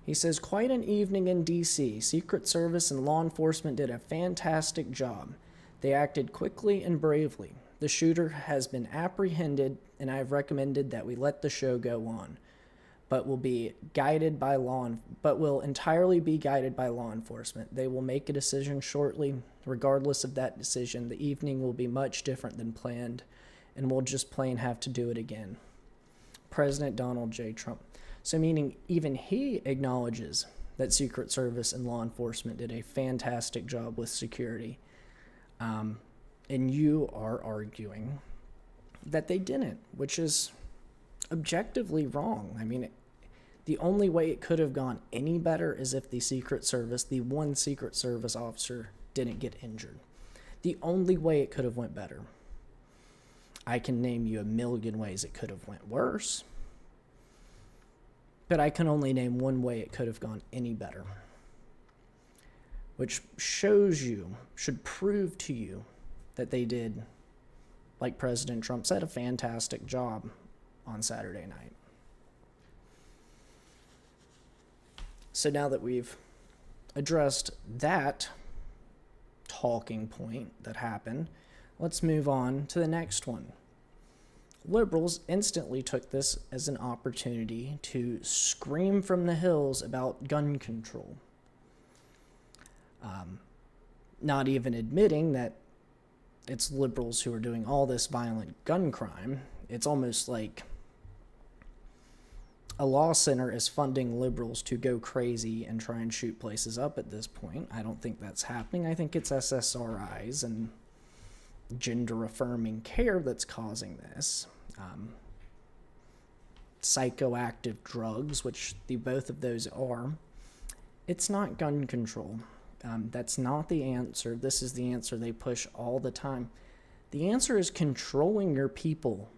He says, quite an evening in D.C. Secret Service and law enforcement did a fantastic job. They acted quickly and bravely. The shooter has been apprehended, and I have recommended that we let the show go on, but will entirely be guided by law enforcement. They will make a decision shortly. Regardless of that decision, the evening will be much different than planned, and we'll just plain have to do it again. President Donald J. Trump. So meaning even he acknowledges that Secret Service and law enforcement did a fantastic job with security. And you are arguing that they didn't, which is objectively wrong. I mean, the only way it could have gone any better is if the one Secret Service officer didn't get injured. The only way it could have went better. I can name you a million ways it could have went worse, but I can only name one way it could have gone any better, which should prove to you that they did, like President Trump said, a fantastic job on Saturday night. So now that we've addressed that talking point that happened, let's move on to the next one. Liberals instantly took this as an opportunity to scream from the hills about gun control. Not even admitting that it's liberals who are doing all this violent gun crime. It's almost like a law center is funding liberals to go crazy and try and shoot places up at this point. I don't think that's happening. I think it's SSRIs and gender-affirming care that's causing this. Psychoactive drugs, which both of those are. It's not gun control. That's not the answer. This is the answer they push all the time. The answer is controlling your people,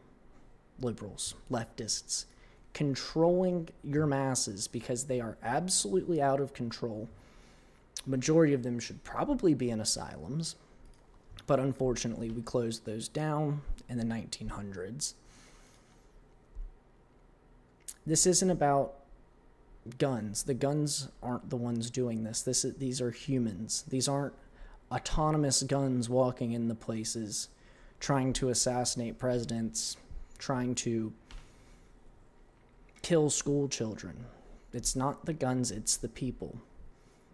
liberals, leftists. Controlling your masses, because they are absolutely out of control. Majority of them should probably be in asylums, but unfortunately we closed those down in the 1900s. This isn't about guns. The guns aren't the ones doing this. These are humans. These aren't autonomous guns walking in the places, trying to assassinate presidents, trying to kill school children. It's not the guns, it's the people.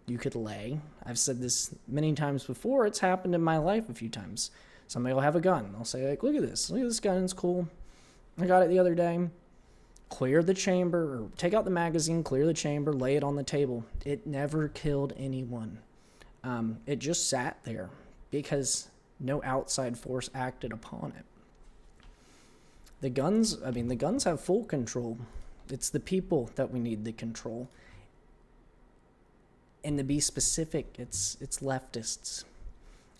You could lay. I've said this many times before. It's happened in my life a few times. Somebody will have a gun. They'll say, like, look at this gun. It's cool. I got it the other day. Clear the chamber, or take out the magazine, clear the chamber, lay it on the table. It never killed anyone. It just sat there because no outside force acted upon it. The guns have full control. It's the people that we need to control. And to be specific, it's leftists.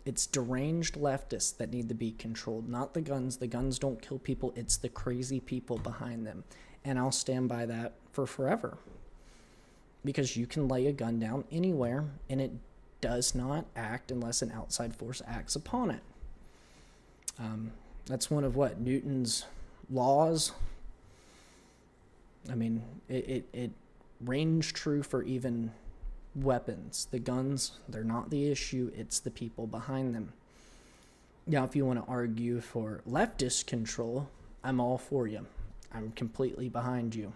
It's deranged leftists that need to be controlled, not the guns. The guns don't kill people. It's the crazy people behind them. And I'll stand by that for forever. Because you can lay a gun down anywhere, and it does not act unless an outside force acts upon it. That's one of Newton's laws. I mean, it rings true for even weapons. The guns, they're not the issue, it's the people behind them. Now, if you want to argue for leftist control, I'm all for you. I'm completely behind you.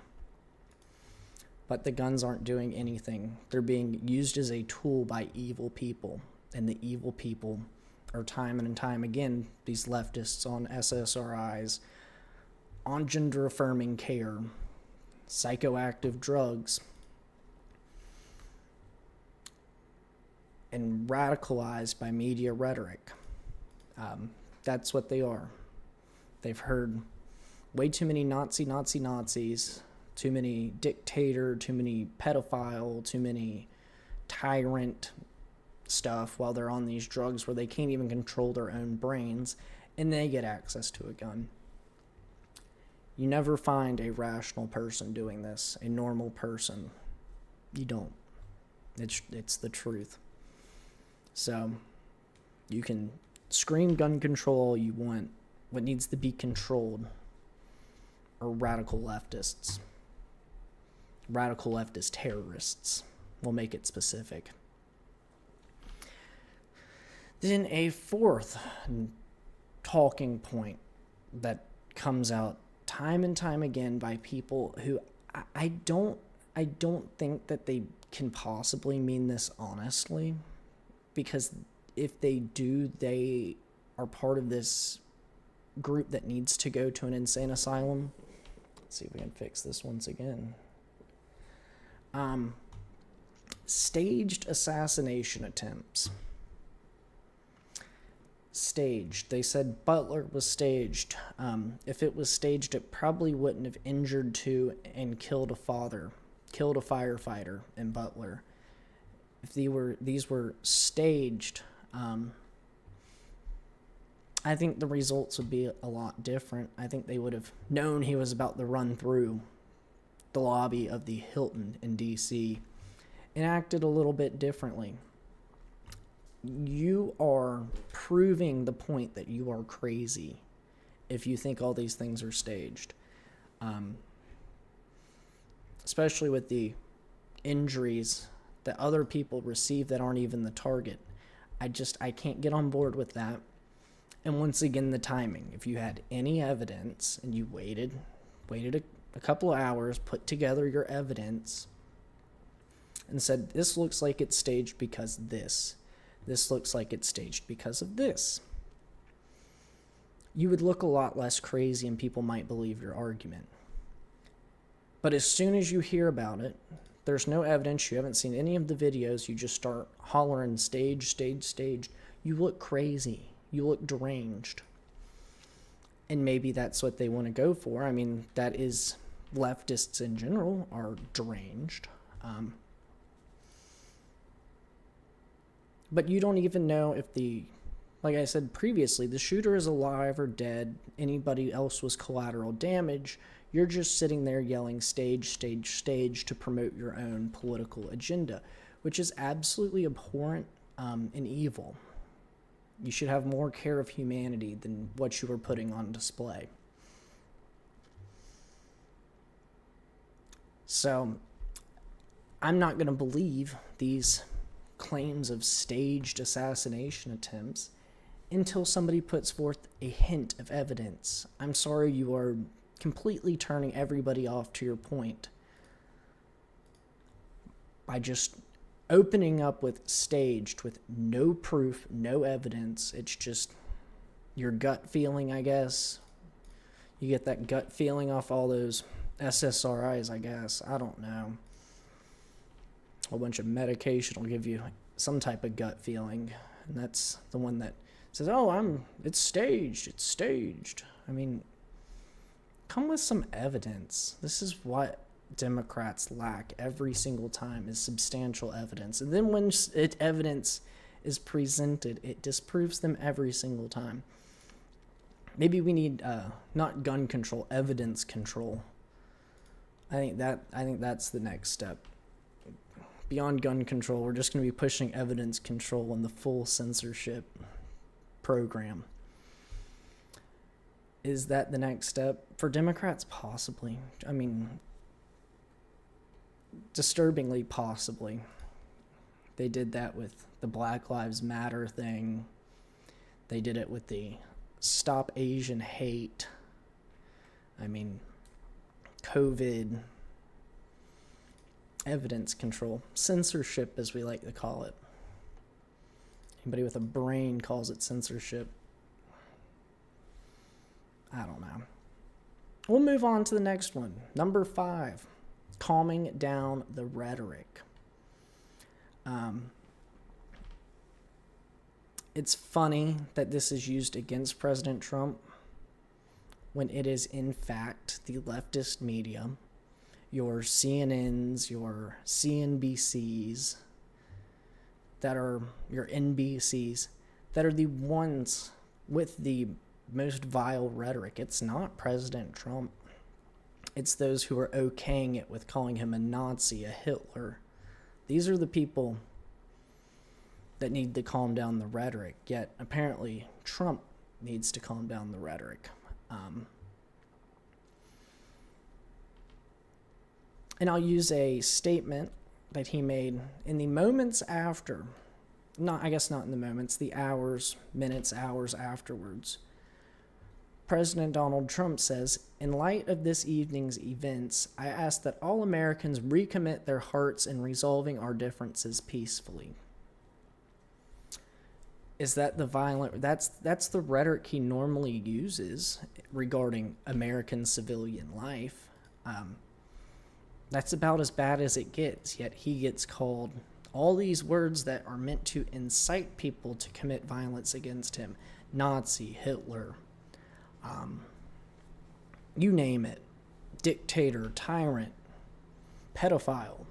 But the guns aren't doing anything. They're being used as a tool by evil people. And the evil people are time and time again, these leftists on SSRIs, on gender-affirming care, psychoactive drugs, and radicalized by media rhetoric. That's what they are. They've heard way too many Nazis, too many dictator, too many pedophile, too many tyrant stuff while they're on these drugs where they can't even control their own brains, and they get access to a gun. You never find a rational person doing this, a normal person. You don't. It's the truth. So, you can scream gun control all you want. What needs to be controlled are radical leftists. Radical leftist terrorists. We'll make it specific. Then a fourth talking point that comes out time and time again by people who I don't think that they can possibly mean this honestly, because if they do, they are part of this group that needs to go to an insane asylum. Let's see if we can fix this once again. Staged assassination attempts. Staged. They said Butler was staged. If it was staged, it probably wouldn't have injured two and killed a firefighter in Butler. If these were staged, I think the results would be a lot different. I think they would have known he was about to run through the lobby of the Hilton in D.C. and acted a little bit differently. You are proving the point that you are crazy if you think all these things are staged. Especially with the injuries that other people receive that aren't even the target. I can't get on board with that. And once again, the timing. If you had any evidence and you waited a couple of hours, put together your evidence, and said, this looks like it's staged because this. This looks like it's staged because of this. You would look a lot less crazy and people might believe your argument. But as soon as you hear about it, there's no evidence, you haven't seen any of the videos, you just start hollering stage. You look crazy. You look deranged. And maybe that's what they want to go for. I mean, that is, leftists in general are deranged. But you don't even know if like I said previously, the shooter is alive or dead. Anybody else was collateral damage. You're just sitting there yelling stage to promote your own political agenda, which is absolutely abhorrent and evil. You should have more care of humanity than what you are putting on display. So, I'm not going to believe these claims of staged assassination attempts until somebody puts forth a hint of evidence. I'm sorry, you are completely turning everybody off to your point by just opening up with staged, with no proof, no evidence. It's just your gut feeling, I guess. You get that gut feeling off all those SSRIs, I guess. I don't know. A whole bunch of medication will give you some type of gut feeling. And that's the one that says, oh, it's staged. I mean, come with some evidence. This is what Democrats lack every single time, is substantial evidence. And then when evidence is presented, it disproves them every single time. Maybe we need not gun control, evidence control. I think that's the next step. Beyond gun control, we're just going to be pushing evidence control and the full censorship program. Is that the next step? For Democrats, possibly. I mean, disturbingly possibly. They did that with the Black Lives Matter thing. They did it with the Stop Asian Hate. I mean, COVID. Evidence control. Censorship, as we like to call it. Anybody with a brain calls it censorship. I don't know. We'll move on to the next one. Number 5. Calming down the rhetoric. It's funny that this is used against President Trump when it is in fact the leftist media, your CNNs, your CNBCs, that are your NBCs, that are the ones with the most vile rhetoric. It's not President Trump. It's those who are okaying it with calling him a Nazi, a Hitler. These are the people that need to calm down the rhetoric. Yet, apparently, Trump needs to calm down the rhetoric. And I'll use a statement that he made in the moments after, not in the moments, the hours afterwards. President Donald Trump says, "In light of this evening's events, I ask that all Americans recommit their hearts in resolving our differences peacefully." Is that the violent? That's the rhetoric he normally uses regarding American civilian life. That's about as bad as it gets. Yet he gets called all these words that are meant to incite people to commit violence against him: Nazi, Hitler. You name it, dictator, tyrant, pedophile,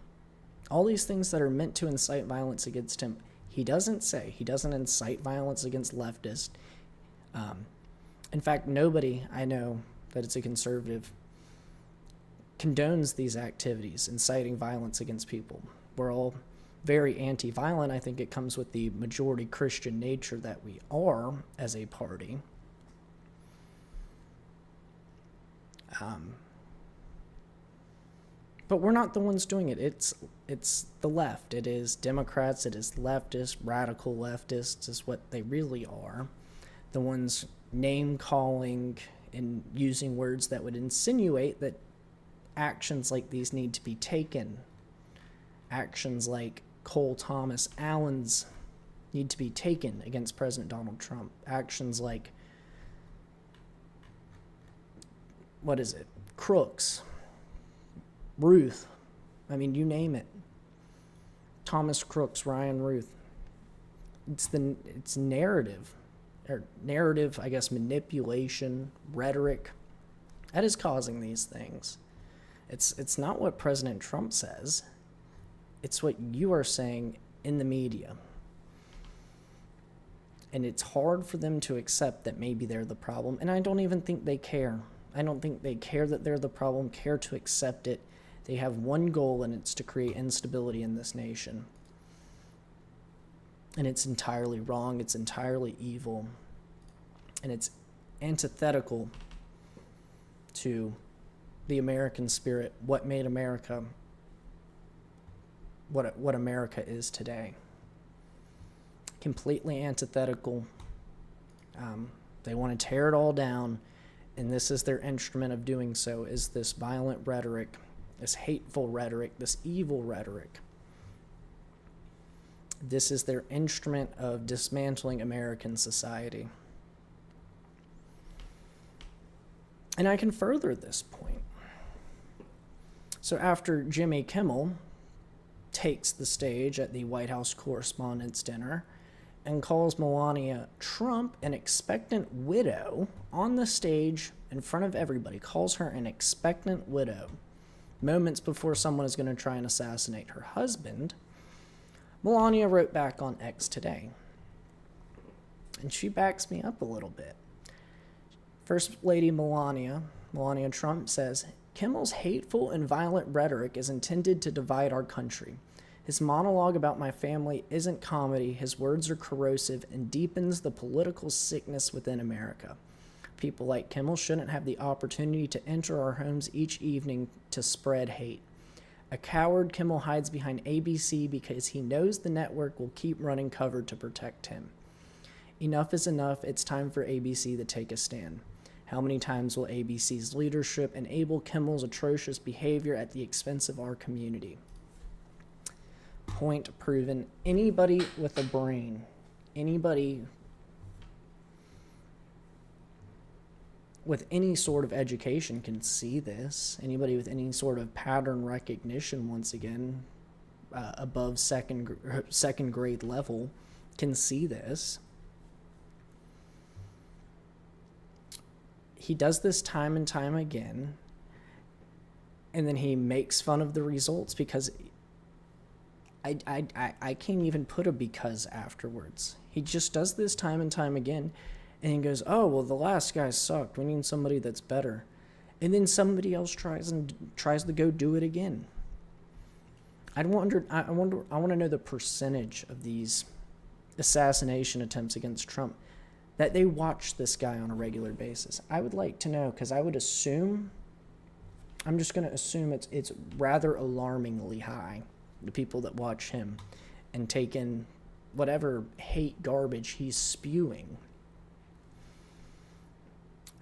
all these things that are meant to incite violence against him. He doesn't say. He doesn't incite violence against leftists. In fact, nobody I know that it's a conservative condones these activities, inciting violence against people. We're all very anti-violent. I think it comes with the majority Christian nature that we are as a party. But we're not the ones doing it. It's the left. It is Democrats. It is leftists. Radical leftists is what they really are. The ones name-calling and using words that would insinuate that actions like these need to be taken. Actions like Cole Thomas Allen's need to be taken against President Donald Trump. Actions like, Crooks, Ruth, I mean, you name it. Thomas Crooks, Ryan Ruth. It's narrative, I guess, manipulation, rhetoric, that is causing these things. It's not what President Trump says. It's what you are saying in the media. And it's hard for them to accept that maybe they're the problem. And I don't even think they care. I don't think they care that they're the problem, care to accept it. They have one goal, and it's to create instability in this nation. And it's entirely wrong. It's entirely evil. And it's antithetical to the American spirit, what made America what America is today. Completely antithetical. They want to tear it all down, and this is their instrument of doing so, is this violent rhetoric, this hateful rhetoric, this evil rhetoric. This is their instrument of dismantling American society. And I can further this point. So after Jimmy Kimmel takes the stage at the White House Correspondents Dinner and calls Melania Trump an expectant widow on the stage in front of everybody, calls her an expectant widow, moments before someone is going to try and assassinate her husband, Melania wrote back on X today. And she backs me up a little bit. First Lady Melania Trump says, Kimmel's hateful and violent rhetoric is intended to divide our country. His monologue about my family isn't comedy. His words are corrosive and deepens the political sickness within America. People like Kimmel shouldn't have the opportunity to enter our homes each evening to spread hate. A coward, Kimmel hides behind ABC because he knows the network will keep running cover to protect him. Enough is enough. It's time for ABC to take a stand. How many times will ABC's leadership enable Kimmel's atrocious behavior at the expense of our community? Point proven. Anybody with a brain, anybody with any sort of education can see this. Anybody with any sort of pattern recognition, once again, above second grade level, can see this. He does this time and time again, and then he makes fun of the results because I can't even put a because afterwards. He just does this time and time again, and he goes, oh, well, the last guy sucked. We need somebody that's better. And then somebody else tries to go do it again. I want to know the percentage of these assassination attempts against Trump that they watch this guy on a regular basis. I would like to know, because I'm just going to assume it's rather alarmingly high, the people that watch him and take in whatever hate garbage he's spewing.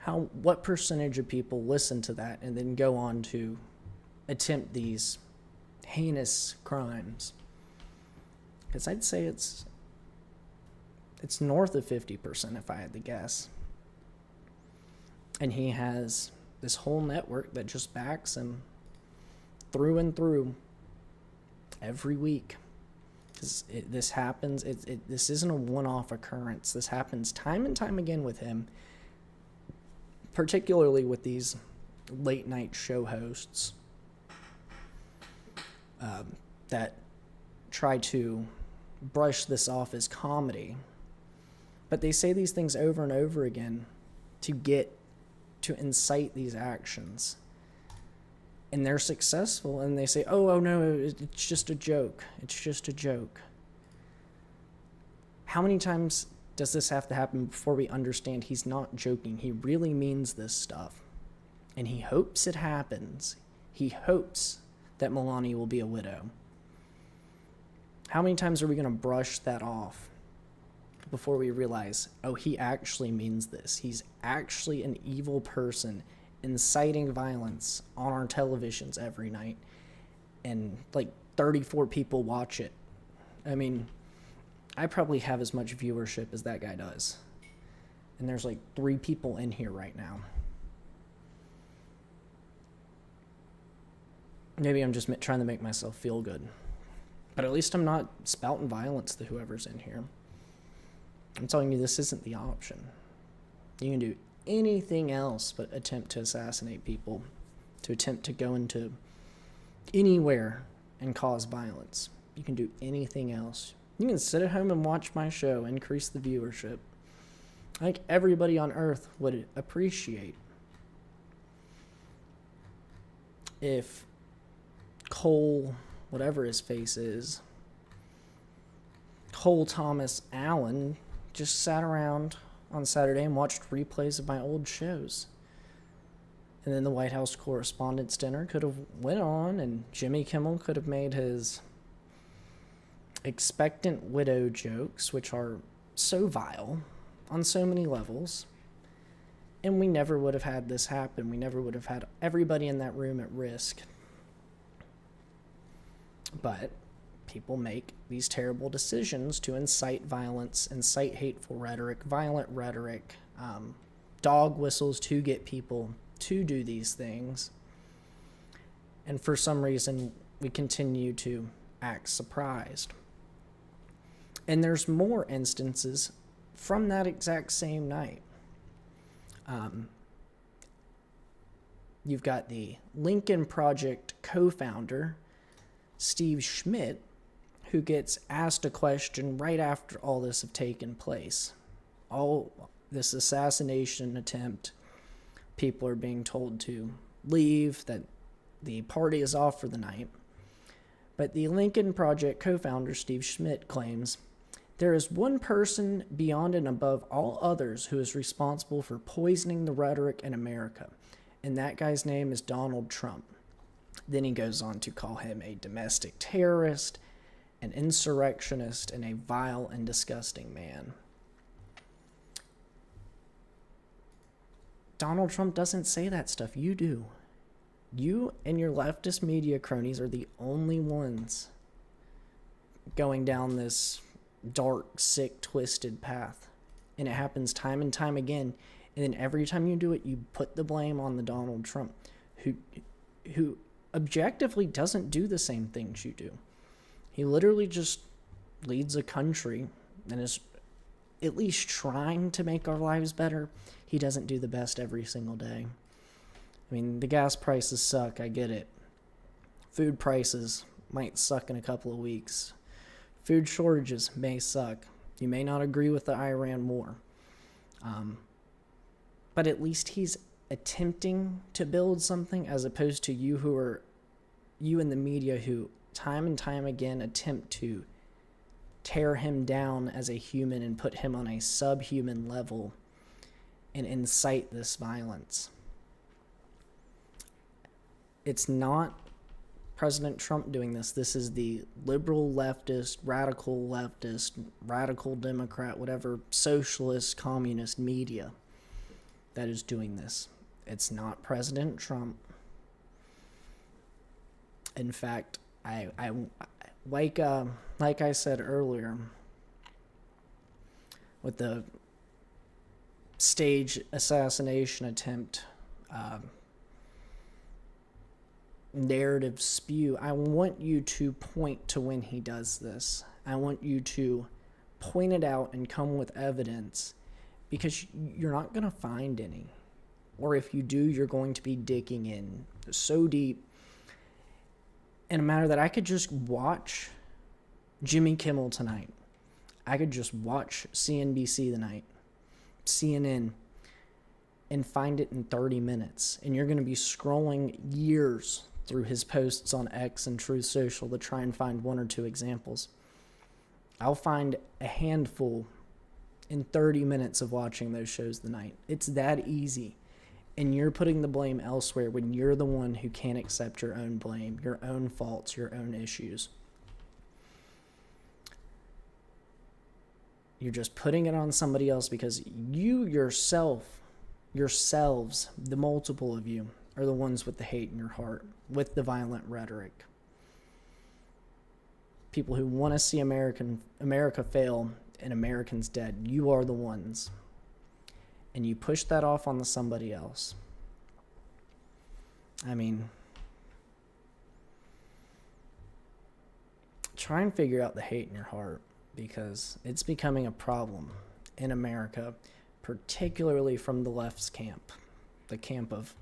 What percentage of people listen to that and then go on to attempt these heinous crimes? Because I'd say it's north of 50% if I had to guess. And he has this whole network that just backs him through and through every week. Because this happens, this isn't a one-off occurrence. This happens time and time again with him, particularly with these late-night show hosts that try to brush this off as comedy. But they say these things over and over again to incite these actions. And they're successful, and they say, oh no, it's just a joke. It's just a joke. How many times does this have to happen before we understand he's not joking? He really means this stuff. And he hopes it happens. He hopes that Melania will be a widow. How many times are we going to brush that off before we realize, oh, he actually means this. He's actually an evil person inciting violence on our televisions every night. And like 34 people watch it. I mean, I probably have as much viewership as that guy does. And there's like 3 people in here right now. Maybe I'm just trying to make myself feel good. But at least I'm not spouting violence to whoever's in here. I'm telling you, this isn't the option. You can do anything else but attempt to assassinate people, to attempt to go into anywhere and cause violence. You can do anything else. You can sit at home and watch my show, increase the viewership. I think everybody on earth would appreciate if Cole, whatever his face is, whole Thomas Allen just sat around on Saturday and watched replays of my old shows. And then the White House Correspondents Dinner could have went on, and Jimmy Kimmel could have made his expectant widow jokes, which are so vile on so many levels. And we never would have had this happen. We never would have had everybody in that room at risk. But people make these terrible decisions to incite violence, incite hateful rhetoric, violent rhetoric, dog whistles to get people to do these things. And for some reason, we continue to act surprised. And there's more instances from that exact same night. You've got the Lincoln Project co-founder, Steve Schmidt, who gets asked a question right after all this have taken place. All this assassination attempt, people are being told to leave, that the party is off for the night. But the Lincoln Project co-founder, Steve Schmidt, claims, "There is one person beyond and above all others who is responsible for poisoning the rhetoric in America, and that guy's name is Donald Trump." Then he goes on to call him a domestic terrorist, an insurrectionist, and a vile and disgusting man. Donald Trump doesn't say that stuff. You do. You and your leftist media cronies are the only ones going down this dark, sick, twisted path. And it happens time and time again. And then every time you do it, you put the blame on the Donald Trump, who objectively doesn't do the same things you do. He literally just leads a country and is at least trying to make our lives better. He doesn't do the best every single day. I mean, the gas prices suck, I get it. Food prices might suck in a couple of weeks. Food shortages may suck. You may not agree with the Iran war. But at least he's attempting to build something, as opposed to you in the media who time and time again attempt to tear him down as a human and put him on a subhuman level and incite this violence. It's not President Trump doing this. This is the liberal leftist, radical Democrat, whatever, socialist, communist media that is doing this. It's not President Trump. In fact, I like I said earlier, with the stage assassination attempt, narrative spew, I want you to point to when he does this. I want you to point it out and come with evidence, because you're not going to find any. Or if you do, you're going to be digging in so deep in a matter that I could just watch Jimmy Kimmel tonight. I could just watch CNBC tonight, CNN, and find it in 30 minutes. And you're going to be scrolling years through his posts on X and Truth Social to try and find one or two examples. I'll find a handful in 30 minutes of watching those shows tonight. It's that easy. And you're putting the blame elsewhere when you're the one who can't accept your own blame, your own faults, your own issues. You're just putting it on somebody else because you yourselves, the multiple of you, are the ones with the hate in your heart, with the violent rhetoric. People who want to see America fail and Americans dead. You are the ones. And you push that off on somebody else. I mean, try and figure out the hate in your heart, because it's becoming a problem in America, particularly from the left's camp. The camp of,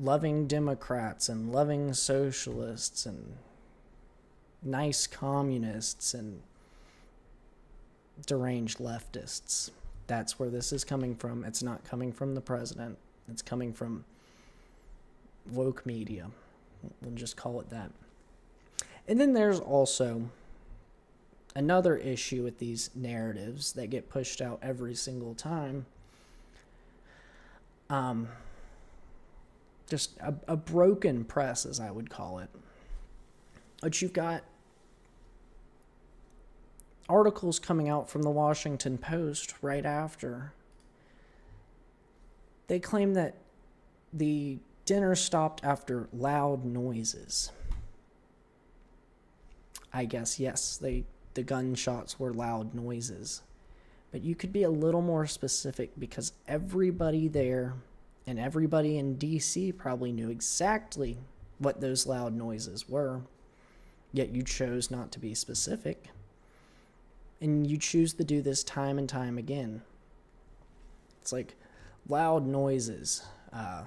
loving Democrats and loving socialists and nice communists and deranged leftists. That's where this is coming from. It's not coming from the president. It's coming from woke media. We'll just call it that. And then there's also another issue with these narratives that get pushed out every single time, just a broken press, as I would call it. But you've got articles coming out from the Washington Post right after. They claim that the dinner stopped after loud noises. I guess, yes, the gunshots were loud noises. But you could be a little more specific, because everybody there and everybody in D.C. probably knew exactly what those loud noises were, yet you chose not to be specific. And you choose to do this time and time again. It's like loud noises. I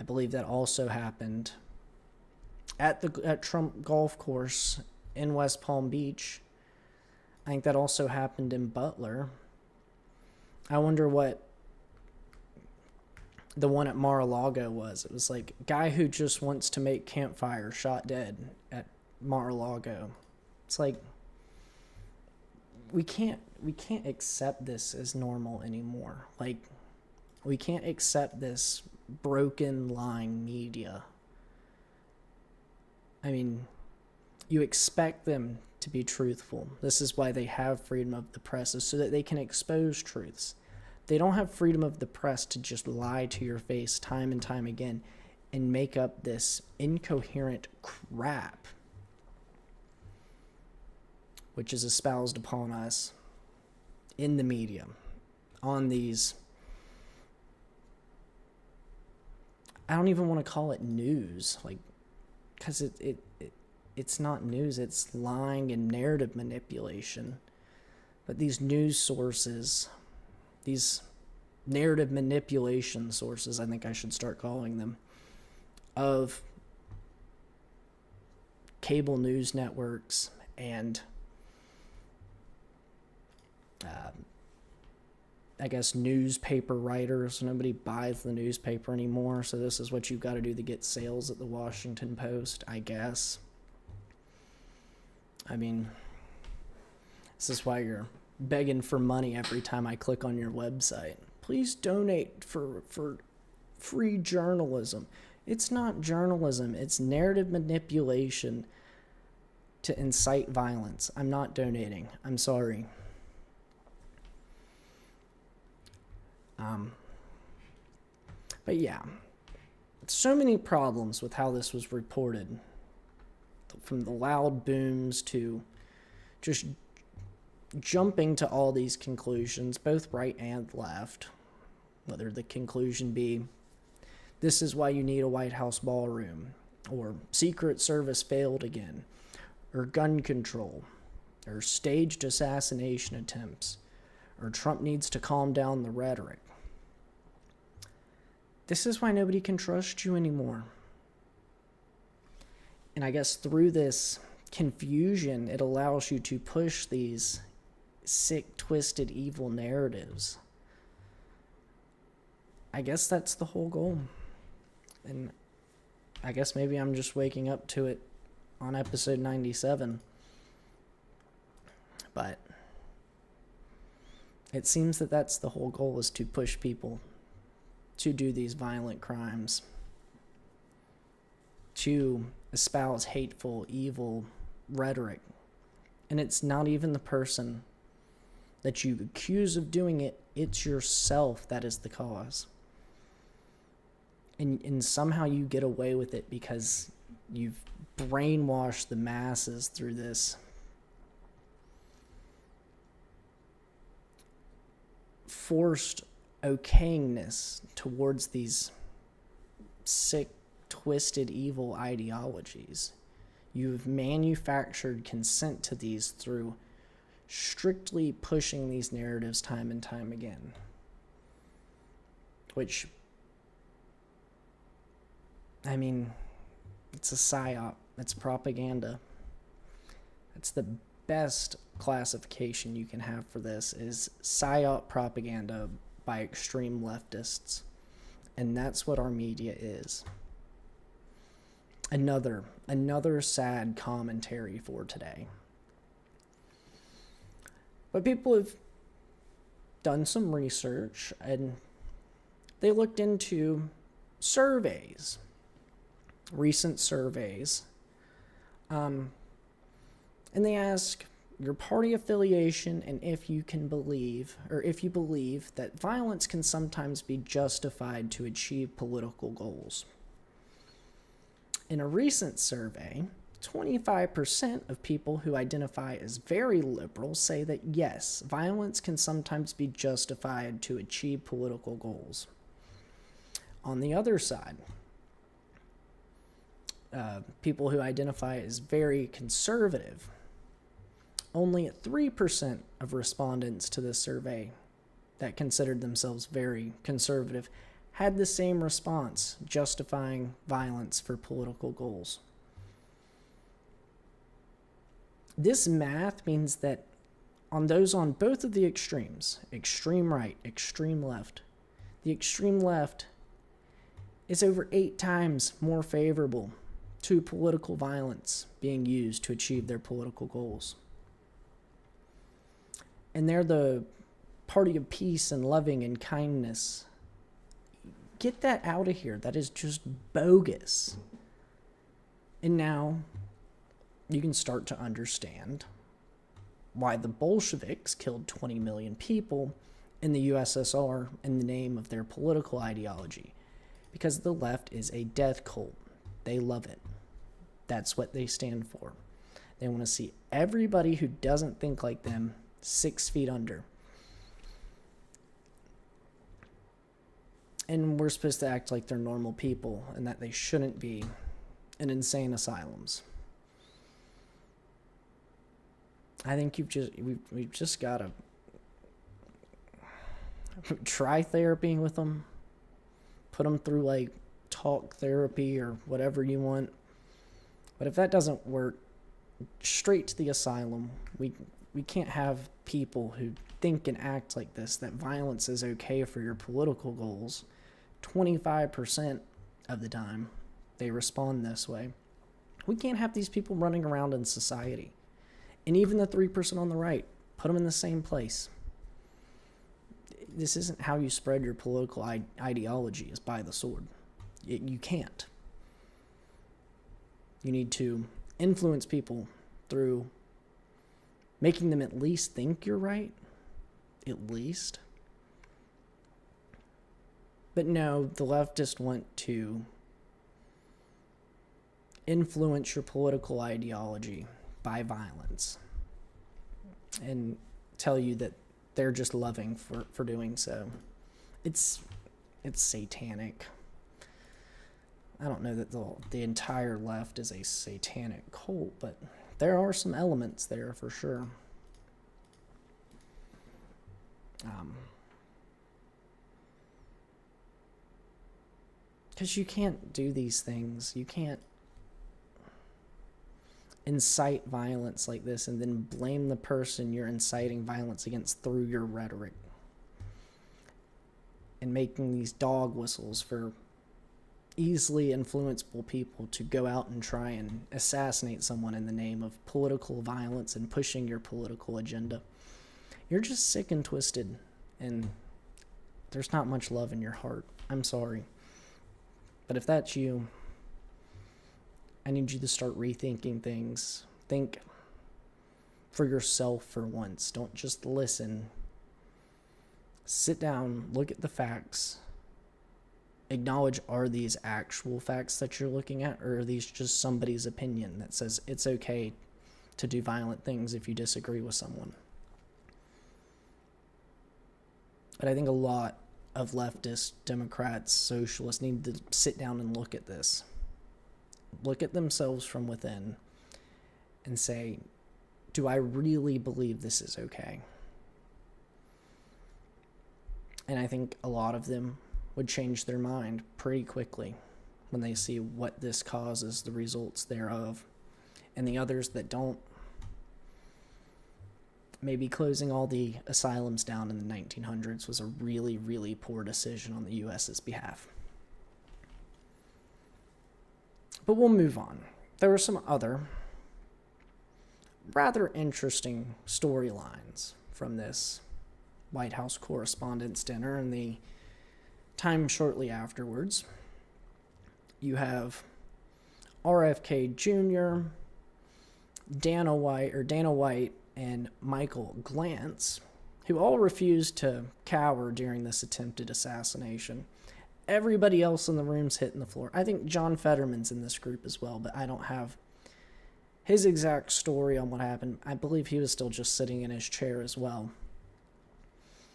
believe that also happened at Trump Golf Course in West Palm Beach. I think that also happened in Butler. I wonder what the one at Mar-a-Lago was. It was like a guy who just wants to make campfire shot dead at Mar-a-Lago. It's like we can't accept this as normal anymore. Like, we can't accept this broken, lying media. I mean, you expect them to be truthful. This is why they have freedom of the press, is so that they can expose truths. They don't have freedom of the press to just lie to your face time and time again and make up this incoherent crap which is espoused upon us in the media on these, I don't even want to call it news, like, because it's not news, it's lying and narrative manipulation. But these news sources, these narrative manipulation sources, I think I should start calling them, of cable news networks and I guess newspaper writers. Nobody buys the newspaper anymore, so this is what you've got to do to get sales at the Washington Post, I guess. I mean, this is why you're begging for money every time I click on your website. Please donate for free journalism. It's not journalism, it's narrative manipulation to incite violence. I'm not donating. I'm sorry. But yeah, so many problems with how this was reported, from the loud booms to just jumping to all these conclusions, both right and left, whether the conclusion be, this is why you need a White House ballroom, or Secret Service failed again, or gun control, or staged assassination attempts, or Trump needs to calm down the rhetoric. This is why nobody can trust you anymore. And I guess through this confusion, it allows you to push these sick, twisted, evil narratives. I guess that's the whole goal. And I guess maybe I'm just waking up to it on episode 97. But it seems that that's the whole goal, is to push people to do these violent crimes, to espouse hateful, evil rhetoric. And it's not even the person that you accuse of doing it, it's yourself that is the cause. And somehow you get away with it because you've brainwashed the masses through this forced okayingness towards these sick, twisted, evil ideologies. You've manufactured consent to these through strictly pushing these narratives time and time again. Which, I mean, it's a psyop. It's propaganda. It's the best classification you can have for this, is psyop propaganda by extreme leftists. And that's what our media is. Another sad commentary for today. But people have done some research and they looked into surveys, recent surveys, and they ask your party affiliation and if you believe that violence can sometimes be justified to achieve political goals. In a recent survey, 25% of people who identify as very liberal say that yes, violence can sometimes be justified to achieve political goals. On the other side, people who identify as very conservative, only 3% of respondents to this survey that considered themselves very conservative had the same response, justifying violence for political goals. This math means that on those on both of the extremes, extreme right, extreme left, the extreme left is over 8 times more favorable to political violence being used to achieve their political goals. And they're the party of peace and loving and kindness. Get that out of here. That is just bogus. And now you can start to understand why the Bolsheviks killed 20 million people in the USSR in the name of their political ideology. Because the left is a death cult. They love it. That's what they stand for. They want to see everybody who doesn't think like them 6 feet under. And we're supposed to act like they're normal people and that they shouldn't be in insane asylums. I think we've just got to try therapy with them, put them through like talk therapy or whatever you want. But if that doesn't work, straight to the asylum. We can't have people who think and act like this, that violence is okay for your political goals. 25% of the time they respond this way. We can't have these people running around in society. And even the 3% on the right, put them in the same place. This isn't how you spread your political ideology, is by the sword. You can't. You need to influence people through making them at least think you're right. At least. But no, the leftists want to influence your political ideology by violence and tell you that they're just loving for doing so. It's satanic. I don't know that the entire left is a satanic cult, but there are some elements there for sure. Because you can't do these things. You can't incite violence like this and then blame the person you're inciting violence against through your rhetoric and making these dog whistles for easily influenceable people to go out and try and assassinate someone in the name of political violence and pushing your political agenda. You're just sick and twisted, and there's not much love in your heart. I'm sorry. But if that's you, I need you to start rethinking things. Think for yourself for once. Don't just listen. Sit down, look at the facts. Acknowledge, are these actual facts that you're looking at, or are these just somebody's opinion that says it's okay to do violent things if you disagree with someone? But I think a lot of leftists, Democrats, socialists need to sit down and look at this. Look at themselves from within and say, do I really believe this is okay? And I think a lot of them would change their mind pretty quickly when they see what this causes, the results thereof. And the others that don't, maybe closing all the asylums down in the 1900s was a really, really poor decision on the U.S.'s behalf. But we'll move on. There were some other rather interesting storylines from this White House Correspondents Dinner and the time shortly afterwards. You have RFK Jr., Dana White, and Michael Glantz, who all refused to cower during this attempted assassination. Everybody else in the room's hitting the floor. I think John Fetterman's in this group as well, but I don't have his exact story on what happened. I believe he was still just sitting in his chair as well.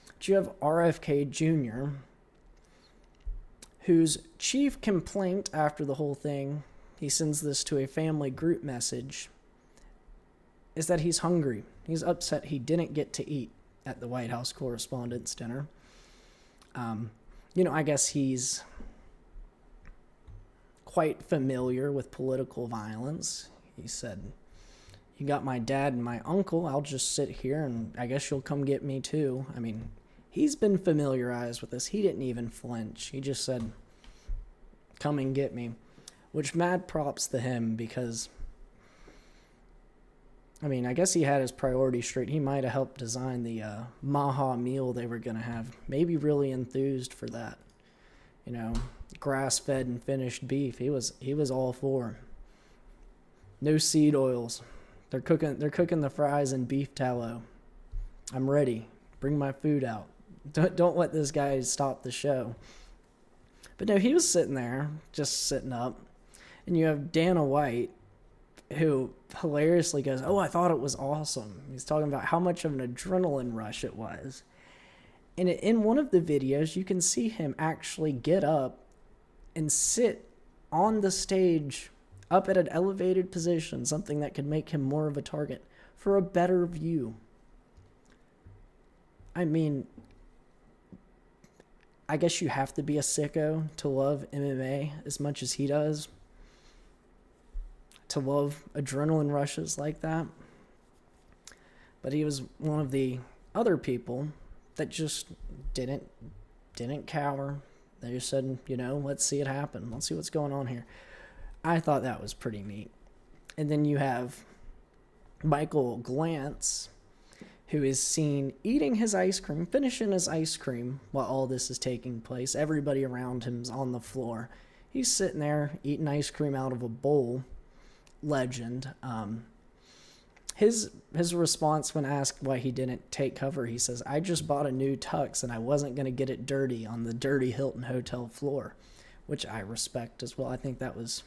But you have RFK Jr., whose chief complaint after the whole thing, he sends this to a family group message, is that he's hungry. He's upset he didn't get to eat at the White House Correspondents' Dinner. I guess he's quite familiar with political violence. He said, "You got my dad and my uncle. I'll just sit here and I guess you'll come get me too." I mean, he's been familiarized with this. He didn't even flinch. He just said, "Come and get me," which mad props to him because, I guess he had his priorities straight. He might have helped design the Maha meal they were going to have. Maybe really enthused for that. Grass-fed and finished beef. He was all for. No seed oils. They're cooking the fries in beef tallow. I'm ready. Bring my food out. Don't let this guy stop the show. But no, he was sitting there, just sitting up. And you have Dana White, who hilariously goes, "Oh, I thought it was awesome." He's talking about how much of an adrenaline rush it was. And in one of the videos, you can see him actually get up and sit on the stage up at an elevated position, something that could make him more of a target, for a better view. I guess you have to be a sicko to love MMA as much as he does, to love adrenaline rushes like that. But he was one of the other people that just didn't cower. They just said, let's see it happen. Let's see what's going on here. I thought that was pretty neat. And then you have Michael Glantz, who is seen eating his ice cream, finishing his ice cream while all this is taking place. Everybody around him's on the floor. He's sitting there eating ice cream out of a bowl. Legend. His response when asked why he didn't take cover, he says, "I just bought a new tux and I wasn't going to get it dirty on the dirty Hilton Hotel floor," which I respect as well. I think that was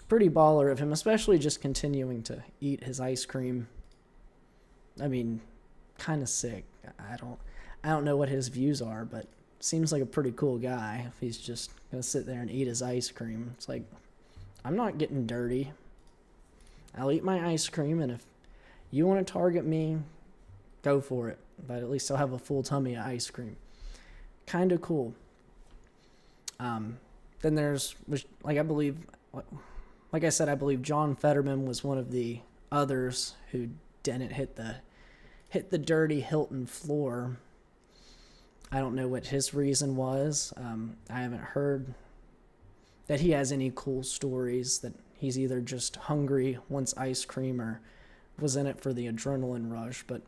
pretty baller of him, especially just continuing to eat his ice cream. Kind of sick. I don't know what his views are, but seems like a pretty cool guy if he's just going to sit there and eat his ice cream. It's like, I'm not getting dirty. I'll eat my ice cream, and if you want to target me, go for it. But at least I'll have a full tummy of ice cream. Kind of cool. Then there's, I believe John Fetterman was one of the others who didn't hit the dirty Hilton floor. I don't know what his reason was. I haven't heard that he has any cool stories, that he's either just hungry, wants ice cream, or was in it for the adrenaline rush. But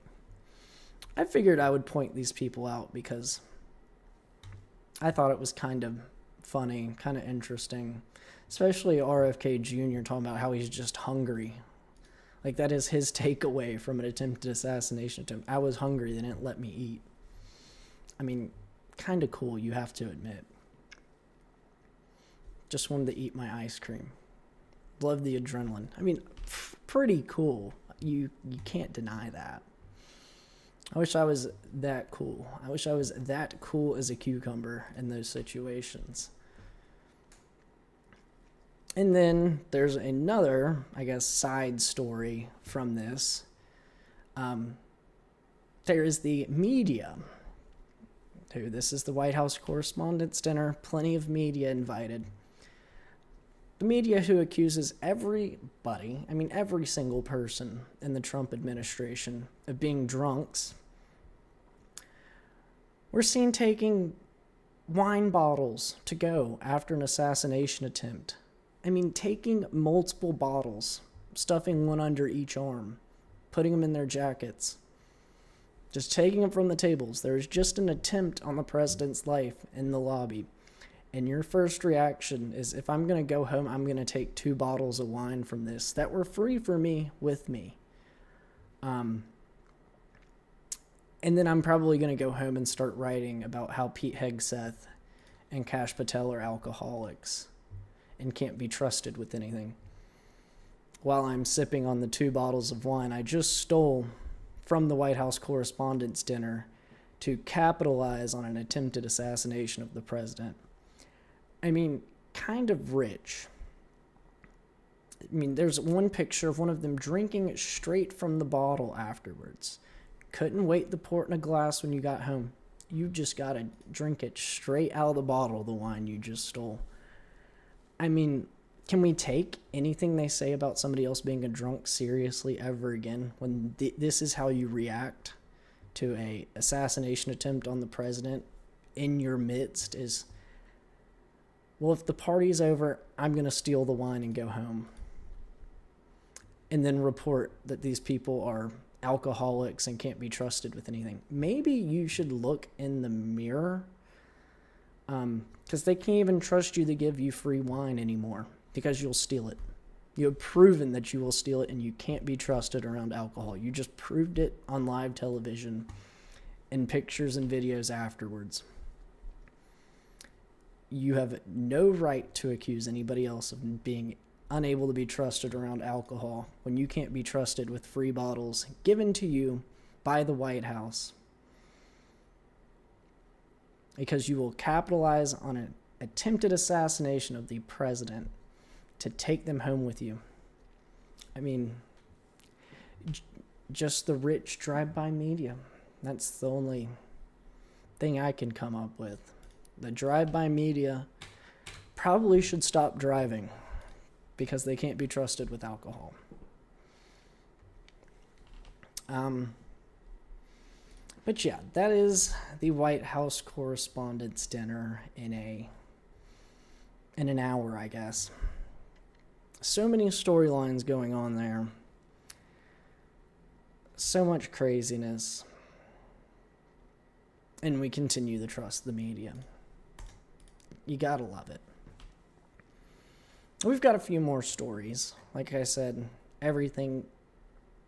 I figured I would point these people out because I thought it was kind of funny, kind of interesting, especially RFK Jr. talking about how he's just hungry. Like, that is his takeaway from an attempted assassination attempt. I was hungry, they didn't let me eat. Kind of cool, you have to admit. Just wanted to eat my ice cream. Love the adrenaline. Pretty cool. You can't deny that. I wish I was that cool. I wish I was that cool as a cucumber in those situations. And then there's another, side story from this. There is the media. This is the White House Correspondents' Dinner. Plenty of media invited. The media who accuses everybody, every single person in the Trump administration of being drunks. We're seen taking wine bottles to go after an assassination attempt. Taking multiple bottles, stuffing one under each arm, putting them in their jackets. just taking them from the tables. There's just an attempt on the president's life in the lobby. And your first reaction is, if I'm going to go home, I'm going to take 2 bottles of wine from this that were free for me with me. And then I'm probably going to go home and start writing about how Pete Hegseth and Kash Patel are alcoholics and can't be trusted with anything, while I'm sipping on the 2 bottles of wine I just stole from the White House Correspondents Dinner to capitalize on an attempted assassination of the president. I mean, kind of rich. I mean, there's one picture of one of them drinking it straight from the bottle afterwards. Couldn't wait to pour it in a glass when you got home. You just got to drink it straight out of the bottle, the wine you just stole. I mean, can we take anything they say about somebody else being a drunk seriously ever again when this is how you react to a assassination attempt on the president in your midst? Is, well, if the party's over, I'm going to steal the wine and go home. And then report that these people are alcoholics and can't be trusted with anything. Maybe you should look in the mirror, because they can't even trust you to give you free wine anymore because you'll steal it. You have proven that you will steal it, and you can't be trusted around alcohol. You just proved it on live television in pictures and videos afterwards. You have no right to accuse anybody else of being unable to be trusted around alcohol when you can't be trusted with free bottles given to you by the White House, because you will capitalize on an attempted assassination of the president to take them home with you. I mean, just the rich drive-by media. That's the only thing I can come up with. The drive-by media probably should stop driving because they can't be trusted with alcohol. But yeah, that is the White House Correspondents Dinner in an hour, I guess. So many storylines going on there. So much craziness. And we continue to trust the media. You gotta love it. We've got a few more stories. Like I said, everything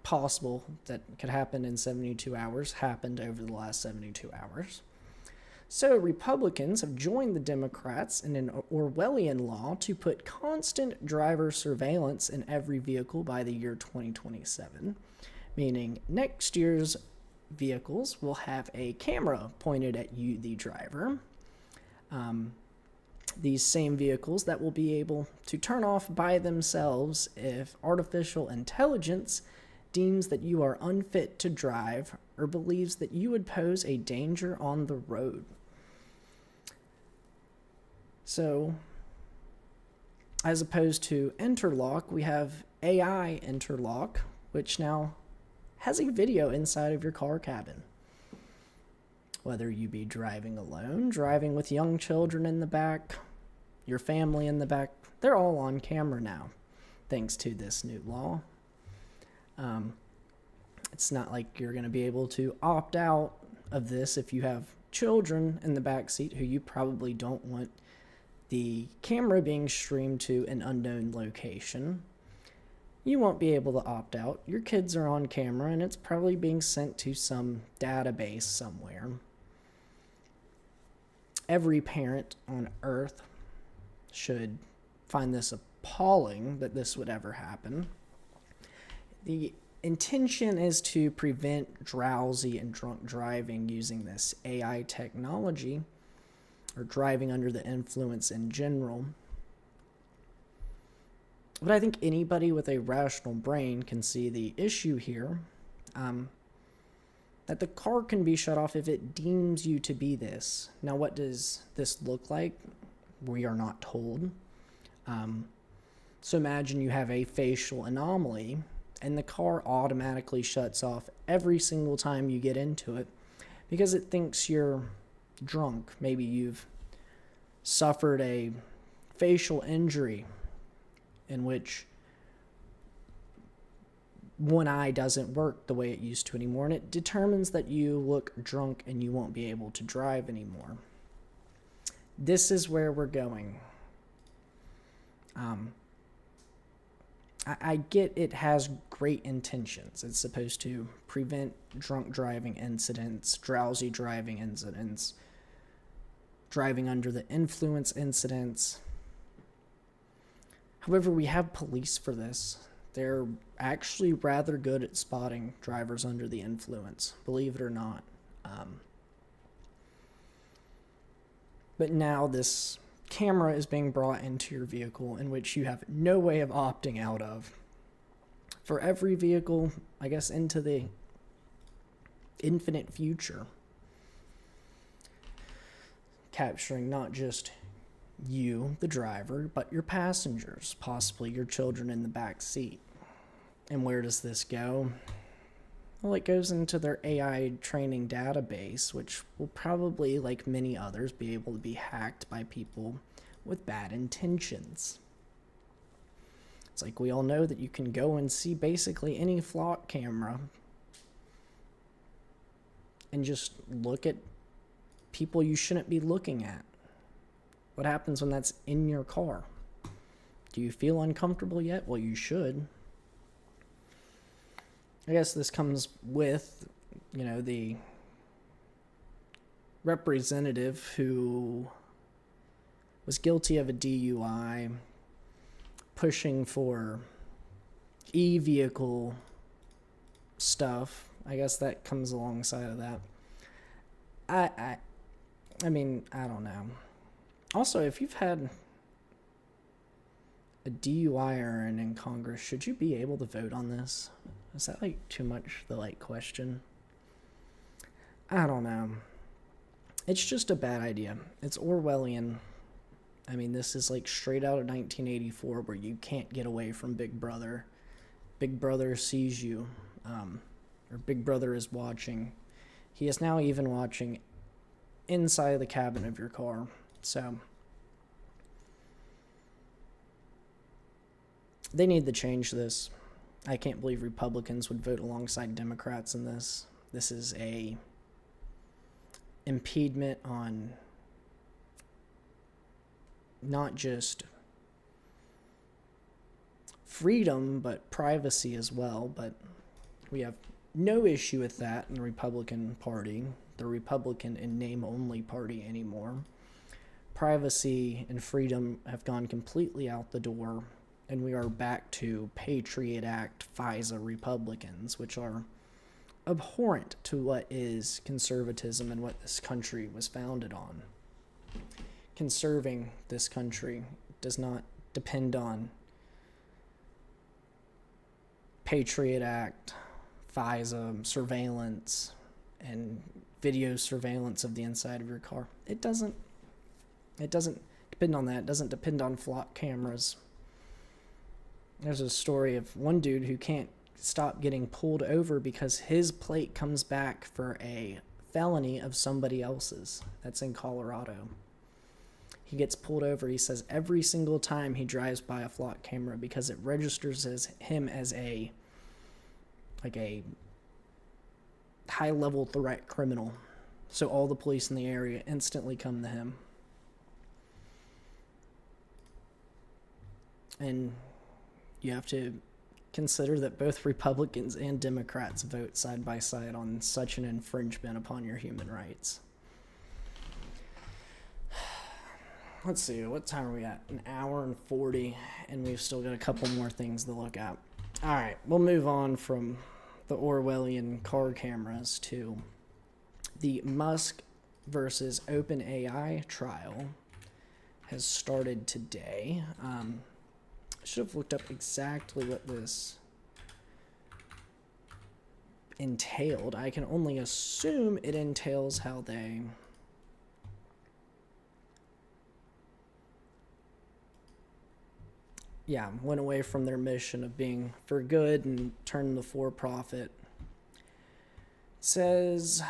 possible that could happen in 72 hours happened over the last 72 hours. So Republicans have joined the Democrats in an Orwellian law to put constant driver surveillance in every vehicle by the year 2027, meaning next year's vehicles will have a camera pointed at you, the driver. These same vehicles that will be able to turn off by themselves if artificial intelligence deems that you are unfit to drive or believes that you would pose a danger on the road. So, as opposed to interlock, we have AI interlock, which now has a video inside of your car cabin. Whether you be driving alone, driving with young children in the back, your family in the back, they're all on camera now, thanks to this new law. It's not like you're going to be able to opt out of this if you have children in the back seat who you probably don't want the camera being streamed to an unknown location. You won't be able to opt out. Your kids are on camera, and it's probably being sent to some database somewhere. Every parent on Earth should find this appalling that this would ever happen. The intention is to prevent drowsy and drunk driving using this AI technology, or driving under the influence in general. But I think anybody with a rational brain can see the issue here, that the car can be shut off if it deems you to be this. Now, what does this look like? We are not told. So imagine you have a facial anomaly, and the car automatically shuts off every single time you get into it because it thinks you're drunk. Maybe you've suffered a facial injury in which one eye doesn't work the way it used to anymore, and it determines that you look drunk and you won't be able to drive anymore. This is where we're going. I get it has great intentions. It's supposed to prevent drunk driving incidents, drowsy driving incidents, driving under the influence incidents. However, we have police for this. They're actually rather good at spotting drivers under the influence, believe it or not. But now this camera is being brought into your vehicle in which you have no way of opting out of. For every vehicle, I guess, into the infinite future. Capturing not just you, the driver, but your passengers, possibly your children in the back seat. And where does this go? Well, it goes into their AI training database, which will probably, like many others, be able to be hacked by people with bad intentions. It's like we all know that you can go and see basically any flock camera and just look at people you shouldn't be looking at. What happens when that's in your car? Do you feel uncomfortable yet? Well, you should. I guess this comes with, the representative who was guilty of a DUI, pushing for e-vehicle stuff. I guess that comes alongside of that. I mean, I don't know. Also, if you've had a DUI or an in Congress, should you be able to vote on this? Is that too much the question? I don't know. It's just a bad idea. It's Orwellian. I mean, this is straight out of 1984 where you can't get away from Big Brother. Big Brother sees you, or Big Brother is watching. He is now even watching inside the cabin of your car. So they need to change this. I can't believe Republicans would vote alongside Democrats in this. This is a impediment on not just freedom, but privacy as well. But we have no issue with that in the Republican Party, the Republican in name-only party anymore. Privacy and freedom have gone completely out the door, and we are back to Patriot Act, FISA Republicans, which are abhorrent to what is conservatism and what this country was founded on. Conserving this country does not depend on Patriot Act, FISA, surveillance, and video surveillance of the inside of your car. It doesn't depend on that. It doesn't depend on flock cameras. There's a story of one dude who can't stop getting pulled over because his plate comes back for a felony of somebody else's. That's in Colorado. He gets pulled over, he says, every single time he drives by a flock camera because it registers as him as a high-level threat criminal. So all the police in the area instantly come to him. And you have to consider that both Republicans and Democrats vote side by side on such an infringement upon your human rights. Let's see, what time are we at? 1 hour and 40, and we've still got a couple more things to look at. All right, we'll move on from the Orwellian car cameras to the Musk versus OpenAI trial has started today. I should have looked up exactly what this entailed. I can only assume it entails how they went away from their mission of being for good and turned to for profit. It says,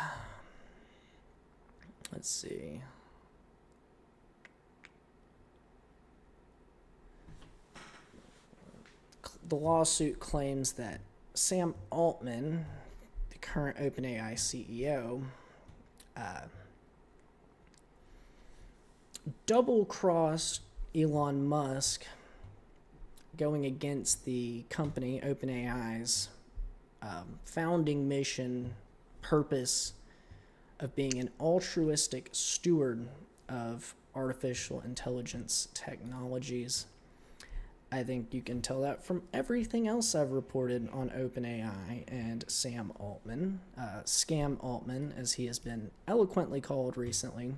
let's see. The lawsuit claims that Sam Altman, the current OpenAI CEO, double-crossed Elon Musk, going against the company OpenAI's founding mission, purpose of being an altruistic steward of artificial intelligence technologies. I think you can tell that from everything else I've reported on OpenAI and Sam Altman. Scam Altman, as he has been eloquently called recently,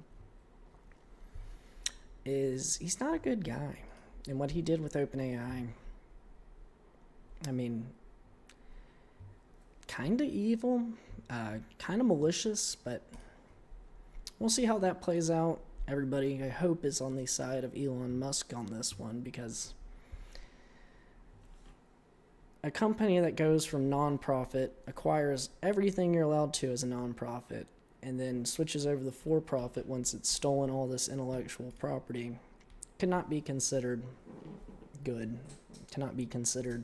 he's not a good guy. And what he did with OpenAI, I mean, kind of evil, kind of malicious, but we'll see how that plays out. Everybody, I hope, is on the side of Elon Musk on this one, because a company that goes from nonprofit, acquires everything you're allowed to as a nonprofit, and then switches over to for-profit once it's stolen all this intellectual property, cannot be considered good, cannot be considered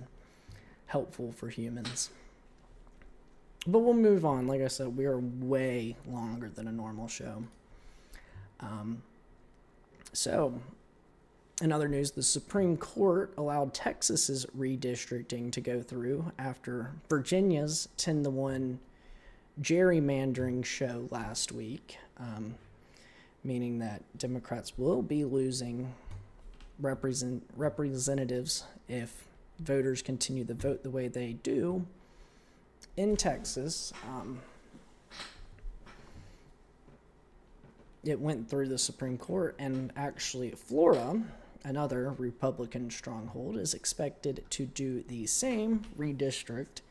helpful for humans. But we'll move on. Like I said, we are way longer than a normal show. So, in other news, the Supreme Court allowed Texas's redistricting to go through after Virginia's 10-1 gerrymandering show last week, meaning that Democrats will be losing representatives if voters continue to vote the way they do in Texas. It went through the Supreme Court, and actually Florida, another Republican stronghold, is expected to do the same redistrict,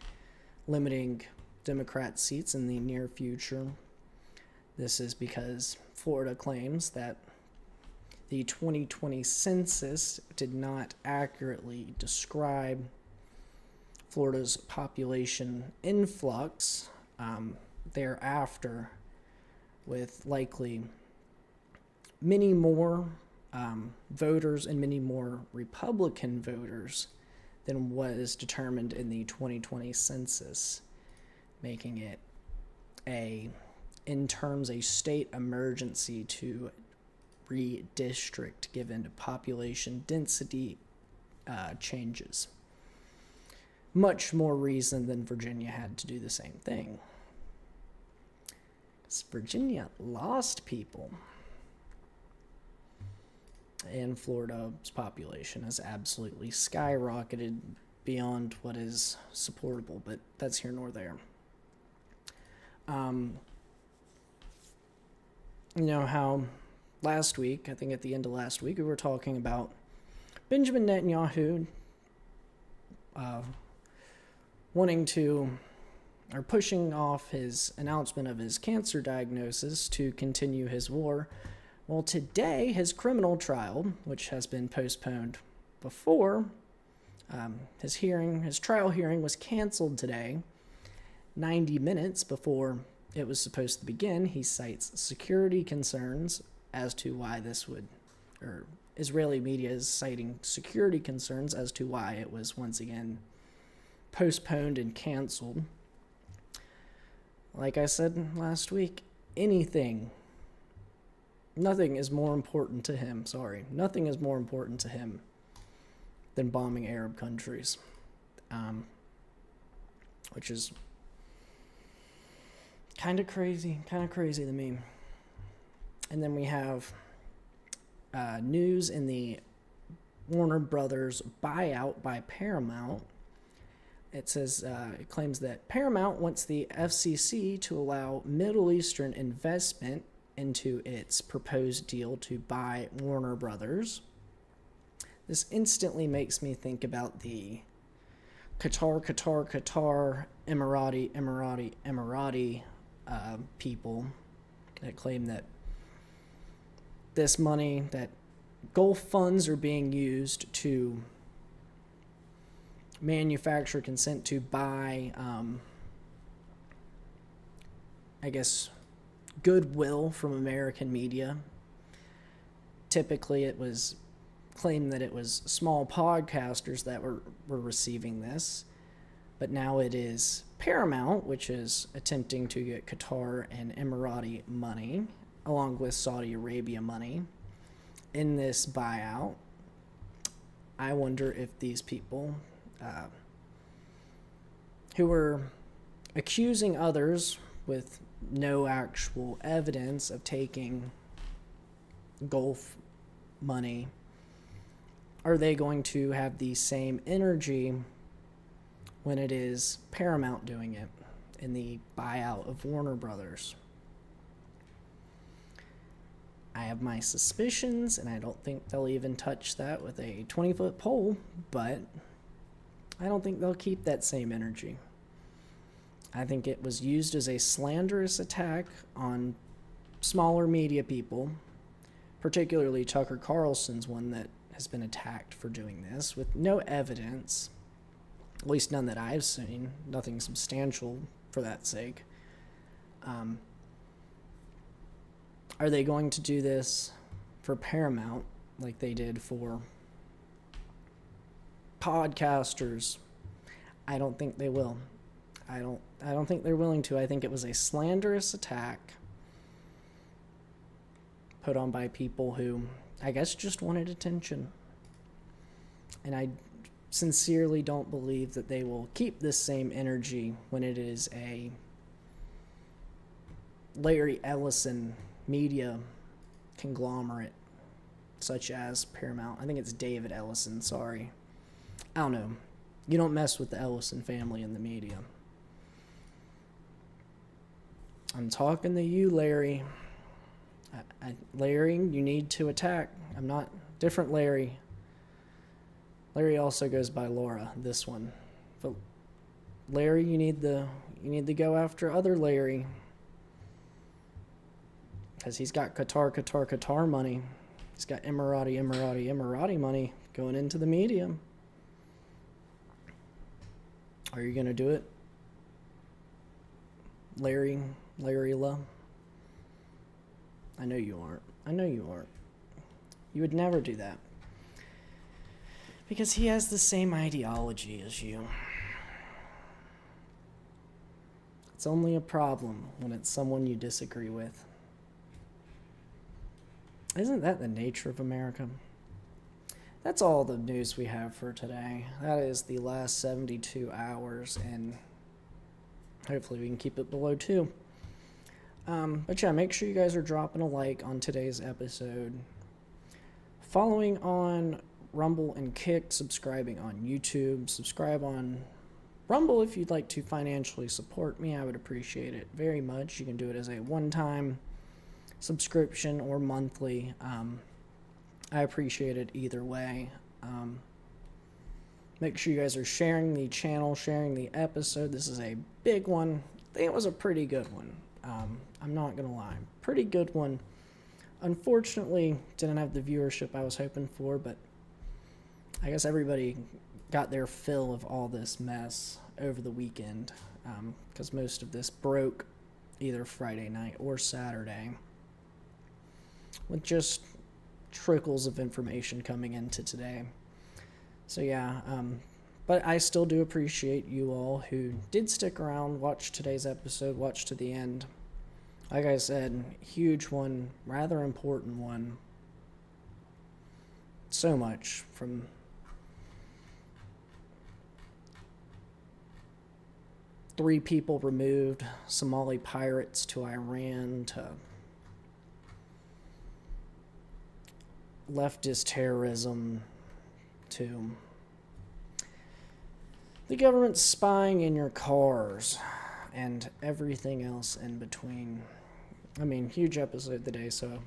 limiting Democrat seats in the near future. This is because Florida claims that the 2020 census did not accurately describe Florida's population influx thereafter, with likely many more voters and many more Republican voters than what is determined in the 2020 census, making it a state emergency to redistrict given population density changes. Much more reason than Virginia had to do the same thing. Because Virginia lost people, and Florida's population has absolutely skyrocketed beyond what is supportable, but that's here nor there. You know how last week, I think at the end of last week, we were talking about Benjamin Netanyahu pushing off his announcement of his cancer diagnosis to continue his war. Well, today, his criminal trial, which has been postponed before, his trial hearing was canceled today, 90 minutes before it was supposed to begin. He cites security concerns as to why Israeli media is citing security concerns as to why it was once again postponed and canceled. Like I said last week, nothing is more important to him, nothing is more important to him than bombing Arab countries, which is kind of crazy to me. And then we have news in the Warner Brothers buyout by Paramount. It says, it claims that Paramount wants the FCC to allow Middle Eastern investment into its proposed deal to buy Warner Brothers. This instantly makes me think about the Qatar, Emirati people that claim that this money, that Gulf funds are being used to manufacture consent to buy, goodwill from American media. Typically, it was claimed that it was small podcasters that were receiving this, but now it is Paramount, which is attempting to get Qatar and Emirati money, along with Saudi Arabia money, in this buyout. I wonder if these people who were accusing others with no actual evidence of taking Gulf money, are they going to have the same energy when it is Paramount doing it in the buyout of Warner Brothers? I have my suspicions, and I don't think they'll even touch that with a 20-foot pole, but I don't think they'll keep that same energy. I think it was used as a slanderous attack on smaller media people, particularly Tucker Carlson's one that has been attacked for doing this with no evidence, at least none that I've seen, nothing substantial for that sake. Are they going to do this for Paramount like they did for podcasters? I don't think they will. I don't think they're willing to. I think it was a slanderous attack put on by people who, I guess, just wanted attention. And I sincerely don't believe that they will keep this same energy when it is a Larry Ellison media conglomerate such as Paramount. I think it's David Ellison, sorry. I don't know. You don't mess with the Ellison family in the media. I'm talking to you, Larry. Larry, you need to attack. I'm not different Larry. Larry also goes by Laura, this one. But Larry, you need to go after other Larry. Because he's got Qatar money. He's got Emirati money going into the media. Are you going to do it? Larry La? I know you aren't. You would never do that. Because he has the same ideology as you. It's only a problem when it's someone you disagree with. Isn't that the nature of America? That's all the news we have for today. That is the last 72 hours, and hopefully we can keep it below 2. But yeah, make sure you guys are dropping a like on today's episode. Following on Rumble and Kick, subscribing on YouTube, subscribe on Rumble if you'd like to financially support me. I would appreciate it very much. You can do it as a one-time subscription or monthly. I appreciate it either way. Make sure you guys are sharing the channel, sharing the episode. This is a big one. I think it was a pretty good one. I'm not gonna lie, pretty good one. Unfortunately, didn't have the viewership I was hoping for, but I guess everybody got their fill of all this mess over the weekend, because most of this broke either Friday night or Saturday, with just trickles of information coming into today. So yeah, but I still do appreciate you all who did stick around, watch today's episode, watch to the end. Like I said, huge one, rather important one. So much from three people removed, Somali pirates to Iran to leftist terrorism to the government spying in your cars and everything else in between. I mean, huge episode today, so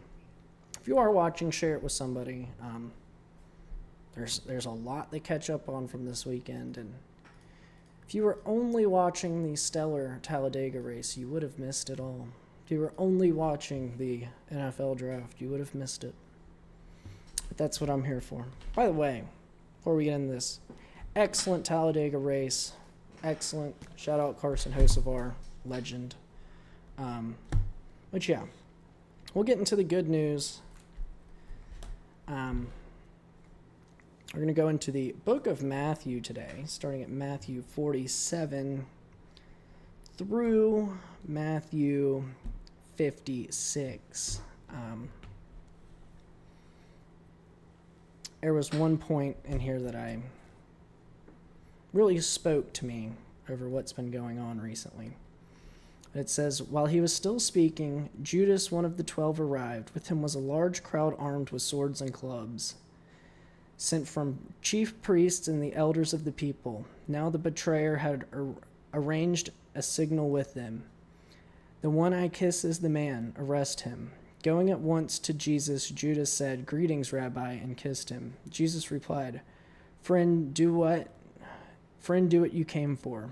if you are watching, share it with somebody. There's a lot to catch up on from this weekend, and if you were only watching the stellar Talladega race, you would have missed it all. If you were only watching the NFL draft, you would have missed it. But that's what I'm here for. By the way, before we get into this, excellent Talladega race. Excellent. Shout out Carson Hocevar, legend. But yeah, we'll get into the good news. We're going to go into the book of Matthew today, starting at Matthew 47 through Matthew 56. There was one point in here that I really spoke to me over what's been going on recently. It says, while he was still speaking, Judas, one of the 12, arrived. With him was a large crowd armed with swords and clubs, sent from chief priests and the elders of the people. Now the betrayer had arranged a signal with them. The one I kiss is the man. Arrest him. Going at once to Jesus, Judas said, Greetings, Rabbi, and kissed him. Jesus replied, Friend, do what you came for.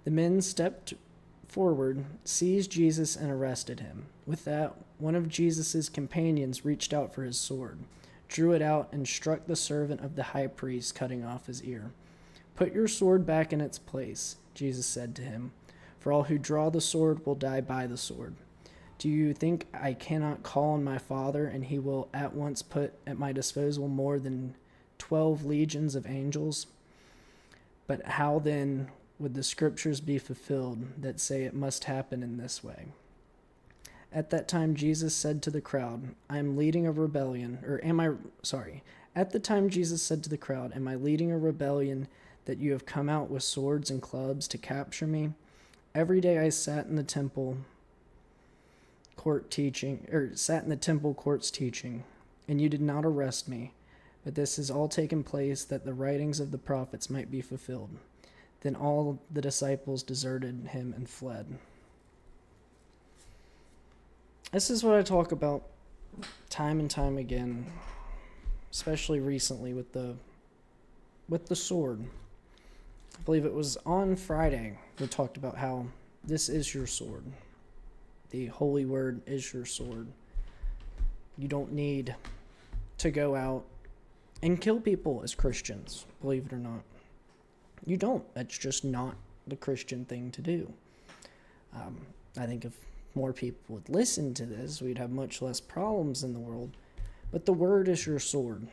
The men stepped forward, seized Jesus, and arrested him. With that, one of Jesus' companions reached out for his sword, drew it out, and struck the servant of the high priest, cutting off his ear. Put your sword back in its place, Jesus said to him, for all who draw the sword will die by the sword. Do you think I cannot call on my Father, and he will at once put at my disposal more than 12 legions of angels? But how then would the scriptures be fulfilled that say it must happen in this way? At that time Jesus said to the crowd, At the time Jesus said to the crowd, Am I leading a rebellion that you have come out with swords and clubs to capture me? Every day I sat in the temple courts teaching, and you did not arrest me. But this has all taken place that the writings of the prophets might be fulfilled. Then all the disciples deserted him and fled. This is what I talk about time and time again, especially recently with the sword. I believe it was on Friday we talked about how this is your sword. The holy word is your sword. You don't need to go out and kill people as Christians, believe it or not. You don't. That's just not the Christian thing to do. I think if more people would listen to this, we'd have much less problems in the world. But the word is your sword.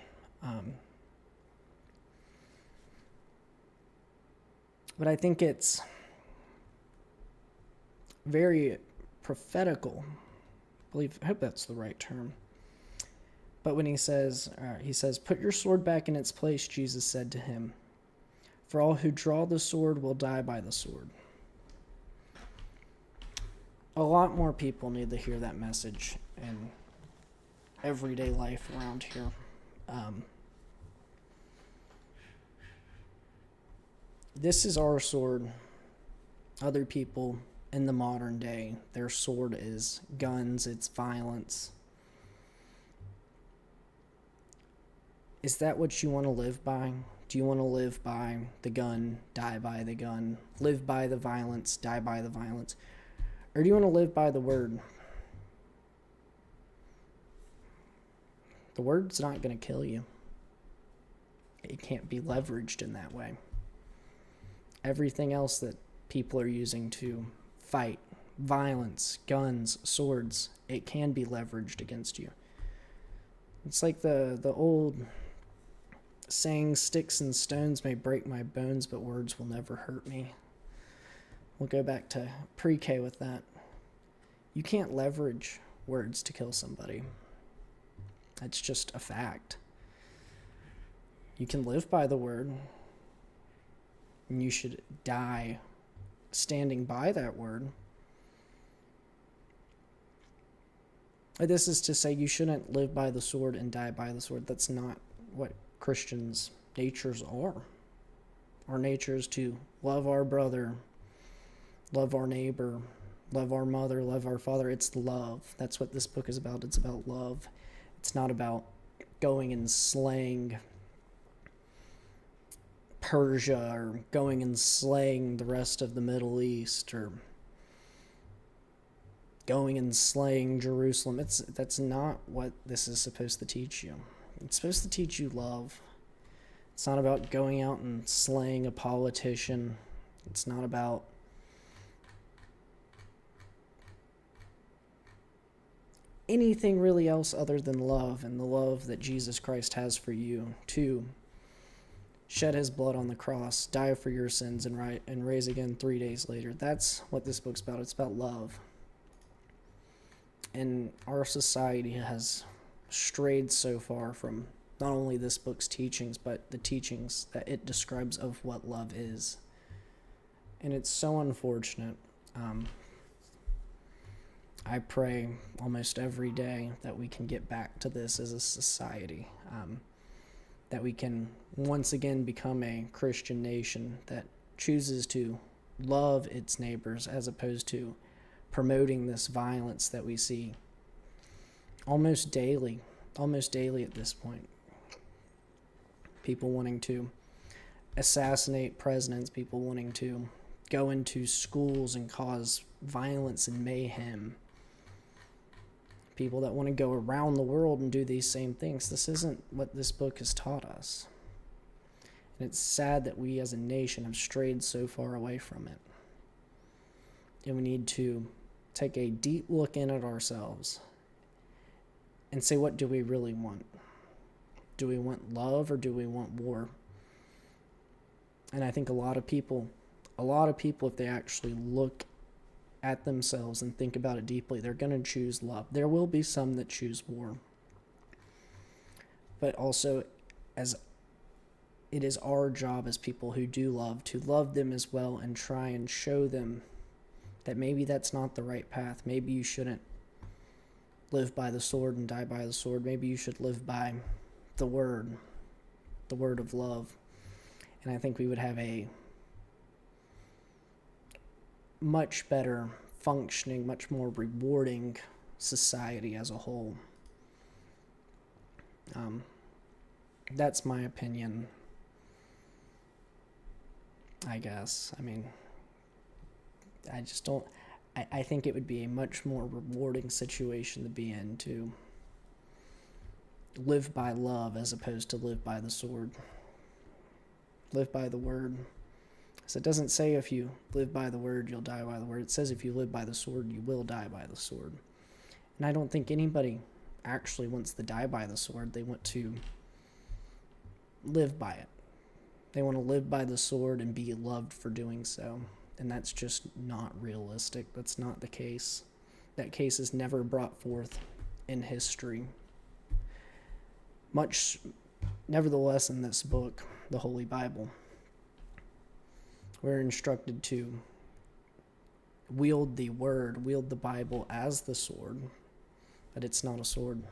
But I think it's very prophetical. I hope that's the right term. But when he says, put your sword back in its place, Jesus said to him, for all who draw the sword will die by the sword. A lot more people need to hear that message in everyday life around here. This is our sword. Other people in the modern day, their sword is guns, it's violence. Is that what you want to live by? Do you want to live by the gun, die by the gun, live by the violence, die by the violence? Or do you want to live by the word? The word's not going to kill you. It can't be leveraged in that way. Everything else that people are using to fight, violence, guns, swords, it can be leveraged against you. It's like the old saying, sticks and stones may break my bones, but words will never hurt me. We'll go back to pre-K with that. You can't leverage words to kill somebody. That's just a fact. You can live by the word, and you should die standing by that word. This is to say you shouldn't live by the sword and die by the sword. That's not what Christians' natures are. Our nature is to love our brother, love our neighbor, love our mother, love our father. It's love. That's what this book is about. It's about love. It's not about going and slaying Persia or going and slaying the rest of the Middle East or going and slaying Jerusalem. That's not what this is supposed to teach you. It's supposed to teach you love. It's not about going out and slaying a politician. It's not about anything really else other than love and the love that Jesus Christ has for you to shed his blood on the cross, die for your sins, and raise again 3 days later. That's what this book's about. It's about love. And our society has strayed so far from not only this book's teachings, but the teachings that it describes of what love is. And it's so unfortunate. I pray almost every day that we can get back to this as a society, that we can once again become a Christian nation that chooses to love its neighbors as opposed to promoting this violence that we see almost daily at this point. People wanting to assassinate presidents, people wanting to go into schools and cause violence and mayhem. People that want to go around the world and do these same things. This isn't what this book has taught us. And it's sad that we as a nation have strayed so far away from it. And we need to take a deep look in at ourselves and say, what do we really want? Do we want love or do we want war? And I think a lot of people, if they actually look at themselves and think about it deeply, they're going to choose love. There will be some that choose war. But also, as it is our job as people who do love to love them as well and try and show them that maybe that's not the right path. Maybe you shouldn't live by the sword and die by the sword. Maybe you should live by the word of love. And I think we would have a much better functioning, much more rewarding society as a whole. That's my opinion, I guess. I mean, I think it would be a much more rewarding situation to be in, to live by love as opposed to live by the sword. Live by the word. So it doesn't say if you live by the word, you'll die by the word. It says if you live by the sword, you will die by the sword. And I don't think anybody actually wants to die by the sword. They want to live by it. They want to live by the sword and be loved for doing so. And that's just not realistic. That's not the case. That case is never brought forth in history. Much, nevertheless, in this book, the Holy Bible, we're instructed to wield the word, wield the Bible as the sword, but it's not a sword.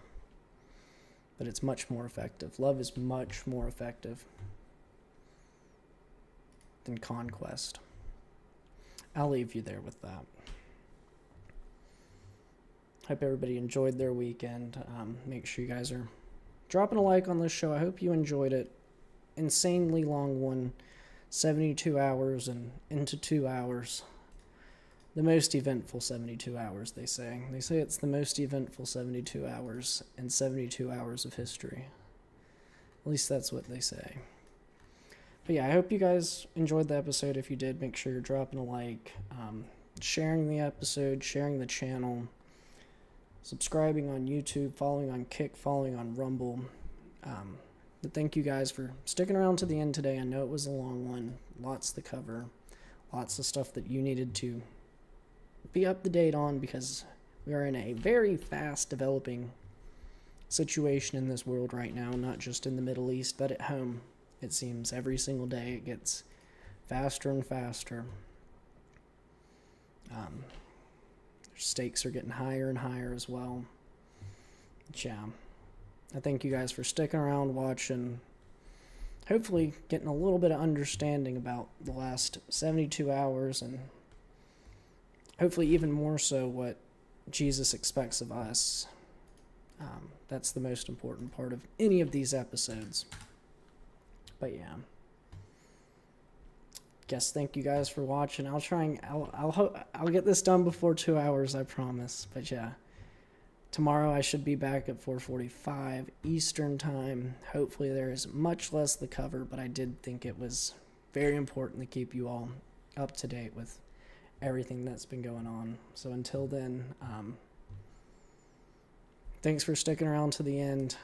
But it's much more effective. Love is much more effective than conquest. I'll leave you there with that. Hope everybody enjoyed their weekend. Make sure you guys are dropping a like on this show. I hope you enjoyed it. Insanely long one. 72 hours and into 2 hours. The most eventful 72 hours, they say. They say it's the most eventful 72 hours in 72 hours of history. At least that's what they say. But yeah, I hope you guys enjoyed the episode. If you did, make sure you're dropping a like, sharing the episode, sharing the channel, subscribing on YouTube, following on Kick, following on Rumble. But thank you guys for sticking around to the end today. I know it was a long one. Lots to cover. Lots of stuff that you needed to be up to date on because we are in a very fast developing situation in this world right now, not just in the Middle East, but at home. It seems every single day it gets faster and faster. Stakes are getting higher and higher as well. But yeah. I thank you guys for sticking around, watching, hopefully getting a little bit of understanding about the last 72 hours, and hopefully even more so what Jesus expects of us. That's the most important part of any of these episodes. But yeah. Guess thank you guys for watching. I'll get this done before 2 hours, I promise. But yeah. Tomorrow I should be back at 4:45 Eastern Time. Hopefully there is much less to cover, but I did think it was very important to keep you all up to date with everything that's been going on. So until then, thanks for sticking around to the end.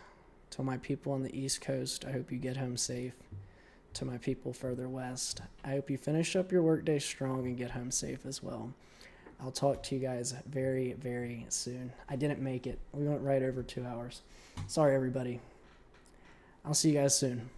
To my people on the East Coast, I hope you get home safe. to my people further west. I hope you finish up your workday strong and get home safe as well. I'll talk to you guys very, very soon. I didn't make it. We went right over 2 hours. Sorry, everybody. I'll see you guys soon.